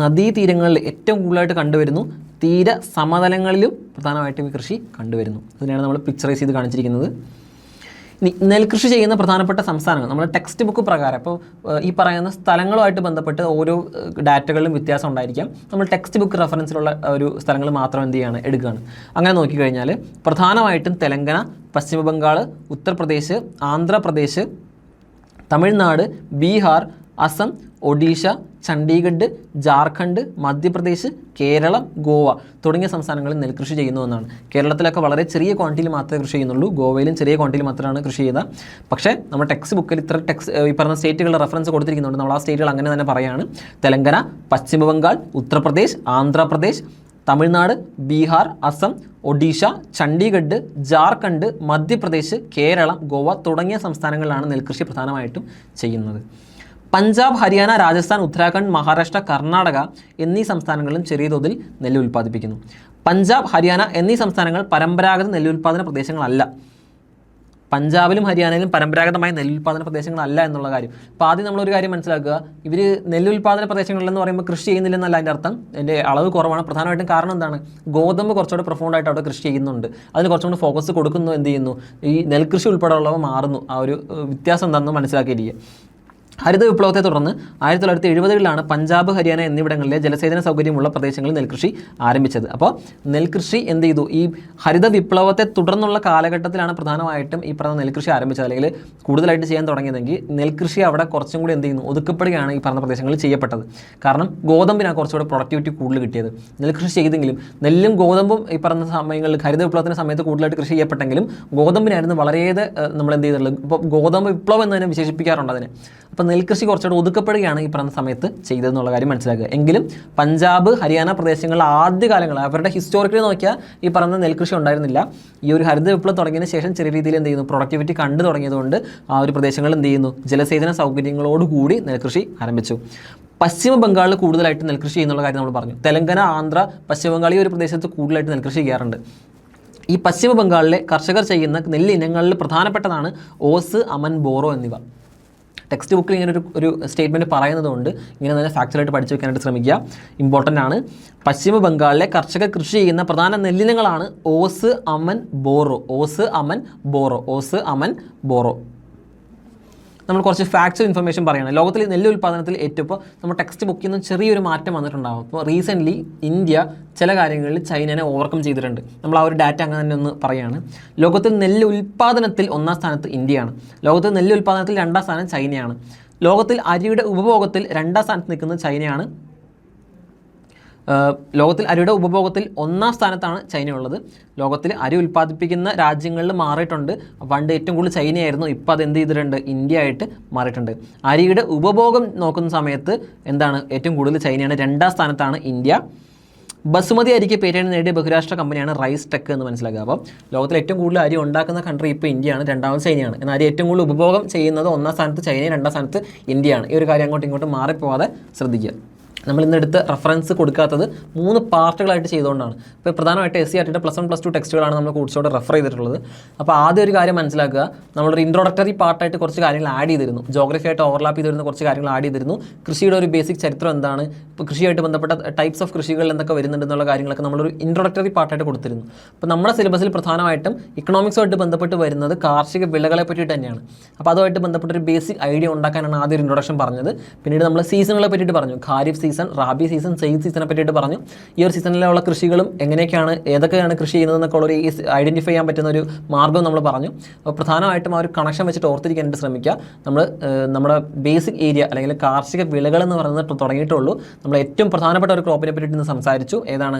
നദീതീരങ്ങളിൽ ഏറ്റവും കൂടുതലായിട്ട് കണ്ടുവരുന്നു, തീര സമതലങ്ങളിലും പ്രധാനമായിട്ടും ഈ കൃഷി കണ്ടുവരുന്നു. ഇതിനെയാണ് നമ്മൾ പിക്ചറൈസ് ചെയ്ത് കാണിച്ചിരിക്കുന്നത്. ഇനി നെൽകൃഷി ചെയ്യുന്ന പ്രധാനപ്പെട്ട സംസ്ഥാനങ്ങൾ നമ്മൾ ടെക്സ്റ്റ് ബുക്ക് പ്രകാരം, അപ്പോൾ ഈ പറയുന്ന സ്ഥലങ്ങളുമായിട്ട് ബന്ധപ്പെട്ട് ഓരോ ഡാറ്റകളിലും വ്യത്യാസം ഉണ്ടായിരിക്കാം. നമ്മൾ ടെക്സ്റ്റ് ബുക്ക് റെഫറൻസിലുള്ള ഒരു സ്ഥലങ്ങൾ മാത്രം എന്ത് ചെയ്യാണ് എടുക്കുകയാണ്. അങ്ങനെ നോക്കിക്കഴിഞ്ഞാൽ പ്രധാനമായിട്ടും തെലങ്കാന, പശ്ചിമ ബംഗാൾ, ഉത്തർപ്രദേശ്, ആന്ധ്രാപ്രദേശ്, തമിഴ്നാട്, ബീഹാർ, അസം, ഒഡീഷ, ചണ്ഡീഗഡ്, ജാർഖണ്ഡ്, മധ്യപ്രദേശ്, കേരളം, ഗോവ തുടങ്ങിയ സംസ്ഥാനങ്ങളിൽ നെൽകൃഷി ചെയ്യുന്നു എന്നാണ്. കേരളത്തിലൊക്കെ വളരെ ചെറിയ ക്വാണ്ടിറ്റിയിൽ മാത്രമേ കൃഷി ചെയ്യുന്നുള്ളൂ, ഗോവയിലും ചെറിയ ക്വാണ്ടിറ്റിയിൽ മാത്രമാണ് കൃഷി ചെയ്യുന്നത്. പക്ഷേ നമ്മുടെ ടെക്സ്റ്റ് ബുക്കിൽ ഇത്ര ഈ പറഞ്ഞ സ്റ്റേറ്റുകളുടെ റെഫറൻസ് കൊടുത്തിരിക്കുന്നുണ്ട്. നമ്മൾ ആ സ്റ്റേറ്റുകൾ അങ്ങനെ തന്നെ പറയുകയാണ്. തെലങ്കാന, പശ്ചിമ ബംഗാൾ, ഉത്തർപ്രദേശ്, ആന്ധ്രാപ്രദേശ്, തമിഴ്നാട്, ബീഹാർ, അസം, ഒഡീഷ, ചണ്ഡീഗഡ്, ജാർഖണ്ഡ്, മധ്യപ്രദേശ്, കേരളം, ഗോവ തുടങ്ങിയ സംസ്ഥാനങ്ങളിലാണ് നെൽകൃഷി പ്രധാനമായിട്ടും ചെയ്യുന്നത്. പഞ്ചാബ്, ഹരിയാന, രാജസ്ഥാൻ, ഉത്തരാഖണ്ഡ്, മഹാരാഷ്ട്ര, കർണാടക എന്നീ സംസ്ഥാനങ്ങളിലും ചെറിയ തോതിൽ നെല്ല് ഉൽപ്പാദിപ്പിക്കുന്നു. പഞ്ചാബ്, ഹരിയാന എന്നീ സംസ്ഥാനങ്ങൾ പരമ്പരാഗത നെല്ലുൽപാദന പ്രദേശങ്ങളല്ല. പഞ്ചാബിലും ഹരിയാനയിലും പരമ്പരാഗതമായ നെല്ലുൽപാദന പ്രദേശങ്ങളല്ല എന്നുള്ള കാര്യം. അപ്പോൾ ആദ്യം നമ്മളൊരു കാര്യം മനസ്സിലാക്കുക, ഇവർ നെല്ലുൽപാദന പ്രദേശങ്ങളിലെന്ന് പറയുമ്പോൾ കൃഷി ചെയ്യുന്നില്ലെന്നല്ല അതിൻ്റെ അർത്ഥം. അതിൻ്റെ അളവ് കുറവാണ്. പ്രധാനമായിട്ടും കാരണം എന്താണ്, ഗോതമ്പ് കുറച്ചുകൂടെ പ്രൊഫൗണ്ടായിട്ട് അവിടെ കൃഷി ചെയ്യുന്നുണ്ട്. അതിന് കുറച്ചും കൂടി ഫോക്കസ് കൊടുക്കുന്നു. എന്ത് ചെയ്യുന്നു, ഈ നെൽകൃഷി ഉൾപ്പെടെയുള്ളവ മാറുന്നു. ആ ഒരു വ്യത്യാസം എന്താണെന്ന് മനസ്സിലാക്കിയിരിക്കുക. ഹരിത വിപ്ലവത്തെ തുടർന്ന് 1970-കളിലാണ് പഞ്ചാബ്, ഹരിയാന എന്നിവിടങ്ങളിലെ ജലസേചന സൗകര്യമുള്ള പ്രദേശങ്ങളിൽ നെൽകൃഷി ആരംഭിച്ചത്. അപ്പോൾ നെൽകൃഷി എന്ത് ചെയ്തു, ഈ ഹരിത വിപ്ലവത്തെ തുടർന്നുള്ള കാലഘട്ടത്തിലാണ് പ്രധാനമായിട്ടും ഈ പറഞ്ഞ നെൽകൃഷി ആരംഭിച്ചത്, അല്ലെങ്കിൽ കൂടുതലായിട്ട് ചെയ്യാൻ തുടങ്ങിയതെങ്കിൽ നെൽകൃഷി അവിടെ കുറച്ചും കൂടി എന്ത് ചെയ്യുന്നു, ഒതുക്കപ്പെടുകയാണ് ഈ പറഞ്ഞ പ്രദേശങ്ങളിൽ ചെയ്യപ്പെട്ടത്. കാരണം ഗോതമ്പിനാണ് കുറച്ചുകൂടി പ്രൊഡക്ടിവിറ്റി കൂടുതൽ കിട്ടിയത്. നെൽകൃഷി ചെയ്തെങ്കിലും നെല്ലും ഗോതമ്പും ഈ പറഞ്ഞ സമയങ്ങളിൽ ഹരിത വിപ്ലവത്തിൻ്റെ സമയത്ത് കൂടുതലായിട്ട് കൃഷി ചെയ്യപ്പെട്ടെങ്കിലും ഗോതമ്പിനായിരുന്നു വളരെയേറെ നമ്മൾ എന്ത് ചെയ്തിട്ടുള്ളത്. ഇപ്പോൾ ഗോതമ്പ് വിപ്ലവം എന്ന് തന്നെ വിശേഷിപ്പിക്കാറുണ്ട് അതിനെ. അപ്പോൾ നെൽകൃഷി കുറച്ചുകൂടെ ഒതുക്കപ്പെടുകയാണ് ഈ പറഞ്ഞ സമയത്ത് ചെയ്തതെന്നുള്ള കാര്യം മനസ്സിലാക്കുക. എങ്കിലും പഞ്ചാബ്, ഹരിയാന പ്രദേശങ്ങളിൽ ആദ്യകാലങ്ങൾ അവരുടെ ഹിസ്റ്റോറിക്കലി നോക്കിയാൽ ഈ പറഞ്ഞ നെൽകൃഷി ഉണ്ടായിരുന്നില്ല. ഈ ഒരു ഹരിത വിപ്ലവം തുടങ്ങിയതിന് ശേഷം ചെറിയ രീതിയിൽ എന്ത് ചെയ്യുന്നു, പ്രൊഡക്ടിവിറ്റി കണ്ടു തുടങ്ങിയതുകൊണ്ട് ആ ഒരു പ്രദേശങ്ങളിൽ എന്ത് ചെയ്യുന്നു, ജലസേചന സൗകര്യങ്ങളോടുകൂടി നെൽകൃഷി ആരംഭിച്ചു. പശ്ചിമ ബംഗാളിൽ കൂടുതലായിട്ട് നെൽകൃഷി ചെയ്യുന്നുള്ള കാര്യം നമ്മൾ പറഞ്ഞു. തെലങ്കാന, ആന്ധ്ര, പശ്ചിമ ബംഗാൾ ഈ ഒരു പ്രദേശത്ത് കൂടുതലായിട്ട് നെൽകൃഷി ചെയ്യാറുണ്ട്. ഈ പശ്ചിമ ബംഗാളിലെ കർഷകർ ചെയ്യുന്ന നെല്ലിനങ്ങളിൽ പ്രധാനപ്പെട്ടതാണ് ഓസ്, അമൻ, ബോറോ എന്നിവ. ടെക്സ്റ്റ് ബുക്കിൽ ഇങ്ങനെ ഒരു സ്റ്റേറ്റ്മെൻറ്റ് പറയുന്നതുകൊണ്ട് ഇങ്ങനെ തന്നെ ഫാക്ച്വലായിട്ട് പഠിച്ചു വെക്കാനായിട്ട് ശ്രമിക്കുക, ഇമ്പോർട്ടൻ്റ് ആണ്. പശ്ചിമ ബംഗാളിലെ കർഷകർ കൃഷി ചെയ്യുന്ന പ്രധാന നെല്ലിനങ്ങളാണ് ഓസ്, അമൻ, ബോറോ. ഓസ്, അമൻ, ബോറോ. ഓസ്, അമൻ, ബോറോ. നമ്മൾ കുറച്ച് ഫാക്ച്വൽ ഇൻഫർമേഷൻ പറയുകയാണ്. ലോകത്തിൽ നെല്ല് ഉൽപ്പാദനത്തിൽ ഏറ്റവും ഇപ്പോൾ നമ്മൾ ടെക്സ്റ്റ് ബുക്കിൽ നിന്ന് ചെറിയൊരു മാറ്റം വന്നിട്ടുണ്ടാകും. ഇപ്പോൾ റീസെൻ്റ്ലി ഇന്ത്യ ചില കാര്യങ്ങളിൽ ചൈനനെ ഓവർകം ചെയ്തിട്ടുണ്ട്. നമ്മൾ ആ ഒരു ഡാറ്റ അങ്ങനെ തന്നെ ഒന്ന് പറയുകയാണ്. ലോകത്തിൽ നെല്ല് ഉൽപ്പാദനത്തിൽ 1-ാം സ്ഥാനത്ത് ഇന്ത്യയാണ്. ലോകത്തിൽ നെല്ല് ഉൽപ്പാദനത്തിൽ 2-ാം സ്ഥാനം ചൈനയാണ്. ലോകത്തിൽ അരിയുടെ ഉപഭോഗത്തിൽ 2-ാം സ്ഥാനത്ത് നിൽക്കുന്നത് ചൈനയാണ്. ലോകത്തിൽ അരിയുടെ ഉപഭോഗത്തിൽ 1-ാം സ്ഥാനത്താണ് ചൈനയുള്ളത്. ലോകത്തിൽ അരി ഉൽപ്പാദിപ്പിക്കുന്ന രാജ്യങ്ങളിൽ മാറിയിട്ടുണ്ട്. പണ്ട് ഏറ്റവും കൂടുതൽ ചൈനയായിരുന്നു, ഇപ്പോൾ അത് എന്ത് ചെയ്തിട്ടുണ്ട്, ഇന്ത്യ ആയിട്ട് മാറിയിട്ടുണ്ട്. അരിയുടെ ഉപഭോഗം നോക്കുന്ന സമയത്ത് എന്താണ്, ഏറ്റവും കൂടുതൽ ചൈനയാണ്. 2-ാം സ്ഥാനത്താണ് ഇന്ത്യ. ബസുമതി അരിക്ക് പേറ്റന്റ് നേടിയ ബഹുരാഷ്ട്ര കമ്പനിയാണ് റൈസ് ടെക് എന്ന് മനസ്സിലാക്കുക. അപ്പം ലോകത്തിൽ ഏറ്റവും കൂടുതൽ അരി ഉണ്ടാക്കുന്ന കൺട്രി ഇപ്പോൾ ഇന്ത്യയാണ്, 2-ാമത് ചൈനയാണ്. എന്നാൽ അരി ഏറ്റവും കൂടുതൽ ഉപഭോഗം ചെയ്യുന്നത് 1-ാം സ്ഥാനത്ത് ചൈനയും 2-ാം സ്ഥാനത്ത് ഇന്ത്യയാണ്. ഈ ഒരു കാര്യം അങ്ങോട്ടും ഇങ്ങോട്ടും മാറിപ്പോവാതെ ശ്രദ്ധിക്കുക. നമ്മൾ ഇന്നെടുത്ത് റെഫറൻസ് കൊടുക്കാത്തത് 3 പാർട്ടുകളായിട്ട് ചെയ്തുകൊണ്ടാണ്. ഇപ്പോൾ പ്രധാനമായിട്ട് SCERTയുടെ +1, +2 ടെക്സ്റ്റുകളാണ് നമ്മൾ കോഴ്സോടെ റെഫർ ചെയ്തിട്ടുള്ളത്. അപ്പോൾ ആദ്യം ഒരു കാര്യം മനസ്സിലാക്കുക, നമ്മളൊരു ഇൻട്രോഡക്ടറി പാർട്ടായിട്ട് കുറച്ച് കാര്യങ്ങൾ ആഡ് ചെയ്തിരുന്നു. ജോഗ്രഫി ആയിട്ട് ഓവർലാപ്പ് ചെയ്തിരുന്ന കുറച്ച് കാര്യങ്ങൾ ആഡ് ചെയ്തിരുന്നു. കൃഷിയുടെ ഒരു ബേസിക് ചരിത്രം എന്താണ്, ഇപ്പോൾ കൃഷിയായിട്ട് ബന്ധപ്പെട്ട ടൈപ്സ് ഓഫ് കൃഷികൾ എന്തൊക്കെ വരുന്നുണ്ടെന്നുള്ള കാര്യങ്ങളൊക്കെ നമ്മളൊരു ഇൻട്രോഡക്ടറി പാർട്ടായിട്ട് കൊടുത്തിരുന്നു. അപ്പോൾ നമ്മുടെ സിലബസിൽ പ്രധാനമായിട്ടും ഇക്കണോമിക്സുമായിട്ട് ബന്ധപ്പെട്ട് വരുന്നത് കാർഷിക വിളകളെ പറ്റിയിട്ട് തന്നെയാണ്. അപ്പോൾ അതുമായിട്ട് ബന്ധപ്പെട്ടൊരു ബേസിക് ഐഡിയ ഉണ്ടാക്കാനാണ് ആദ്യം ഒരു ഇൻട്രൊഡക്ഷൻ പറഞ്ഞത്. പിന്നീട് നമ്മൾ സീസണുകളെ പറ്റിയിട്ട് പറഞ്ഞു. ഖാരിഫ് സീസൺ, റാബി സീസൺ, സെയ്ദ് സീസണെ പറ്റിയിട്ട് പറഞ്ഞു. ഈ ഒരു സീസണിലുള്ള കൃഷികളും എങ്ങനെയൊക്കെയാണ്, ഏതൊക്കെയാണ് കൃഷി ചെയ്യുന്നതെന്നൊക്കെ ഉള്ളൊരു ഐഡൻറ്റിഫൈ ചെയ്യാൻ പറ്റുന്ന ഒരു മാർഗ്ഗം നമ്മൾ പറഞ്ഞു. അപ്പോൾ പ്രധാനമായിട്ടും ആ ഒരു കണക്ഷൻ വെച്ചിട്ട് ഓർത്തിരിക്കാനായിട്ട് ശ്രമിക്കുക. നമ്മൾ നമ്മുടെ ബേസിക് ഏരിയ അല്ലെങ്കിൽ കാർഷിക വിളകൾ എന്ന് പറയുന്നത് തുടങ്ങിയിട്ടുള്ളൂ. നമ്മൾ ഏറ്റവും പ്രധാനപ്പെട്ട ഒരു ക്രോപ്പിനെ പറ്റിയിട്ട് ഇന്ന് സംസാരിച്ചു. ഏതാണ്,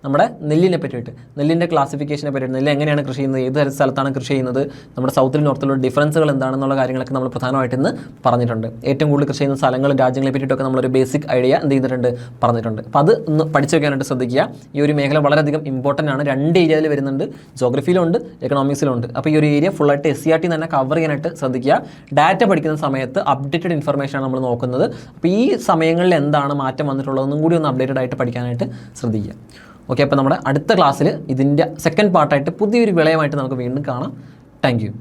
നമ്മുടെ നെല്ലിനെ പറ്റിയിട്ട്, നെല്ലിൻ്റെ ക്ലാസിഫിക്കേഷനെ പറ്റിയിട്ട്, നെല്ല് എങ്ങനെയാണ് കൃഷി ചെയ്യുന്നത്, ഏത് സ്ഥലത്താണ് കൃഷി ചെയ്യുന്നത്, നമ്മുടെ സൗത്തിലും നോർത്തിലുള്ള ഡിഫറൻസുകൾ എന്താണെന്നുള്ള കാര്യങ്ങളൊക്കെ നമ്മൾ പ്രധാനമായിട്ട് ഇന്ന് പറഞ്ഞിട്ടുണ്ട്. ഏറ്റവും കൂടുതൽ കൃഷി ചെയ്യുന്ന സ്ഥലങ്ങളും രാജ്യങ്ങളെ പറ്റിയിട്ടൊക്കെ നമ്മളൊരു ബേസിക് ഐഡിയ എന്ത് ചെയ്തിട്ടുണ്ട്, പറഞ്ഞിട്ടുണ്ട്. അപ്പോൾ അത് ഒന്ന് പഠിച്ചു വെക്കാനായിട്ട് ശ്രദ്ധിക്കുക. ഈ ഒരു മേഖല വളരെയധികം ഇമ്പോർട്ടൻ്റ് ആണ്. 2 ഏരിയയിൽ വരുന്നുണ്ട്, ജോഗ്രഫിയിലുണ്ട്, എക്കണോമിക്സിലുണ്ട്. അപ്പോൾ ഈ ഒരു ഏരിയ ഫുള്ളായിട്ട് SCERT തന്നെ കവർ ചെയ്യാനായിട്ട് ശ്രദ്ധിക്കുക. ഡാറ്റ പഠിക്കുന്ന സമയത്ത് അപ്ഡേറ്റഡ് ഇൻഫർമേഷനാണ് നമ്മൾ നോക്കുന്നത്. അപ്പോൾ ഈ സമയങ്ങളിൽ എന്താണ് മാറ്റം വന്നിട്ടുള്ളതെന്നും കൂടി ഒന്ന് അപ്ഡേറ്റഡ് ആയിട്ട് പഠിക്കാനായിട്ട് ശ്രദ്ധിക്കുക. ഓക്കെ, അപ്പോൾ നമ്മുടെ അടുത്ത ക്ലാസ്സിൽ ഇതിൻ്റെ സെക്കൻഡ് പാർട്ടായിട്ട് പുതിയൊരു വിളയമായിട്ട് നമുക്ക് വീണ്ടും കാണാം. Thank you.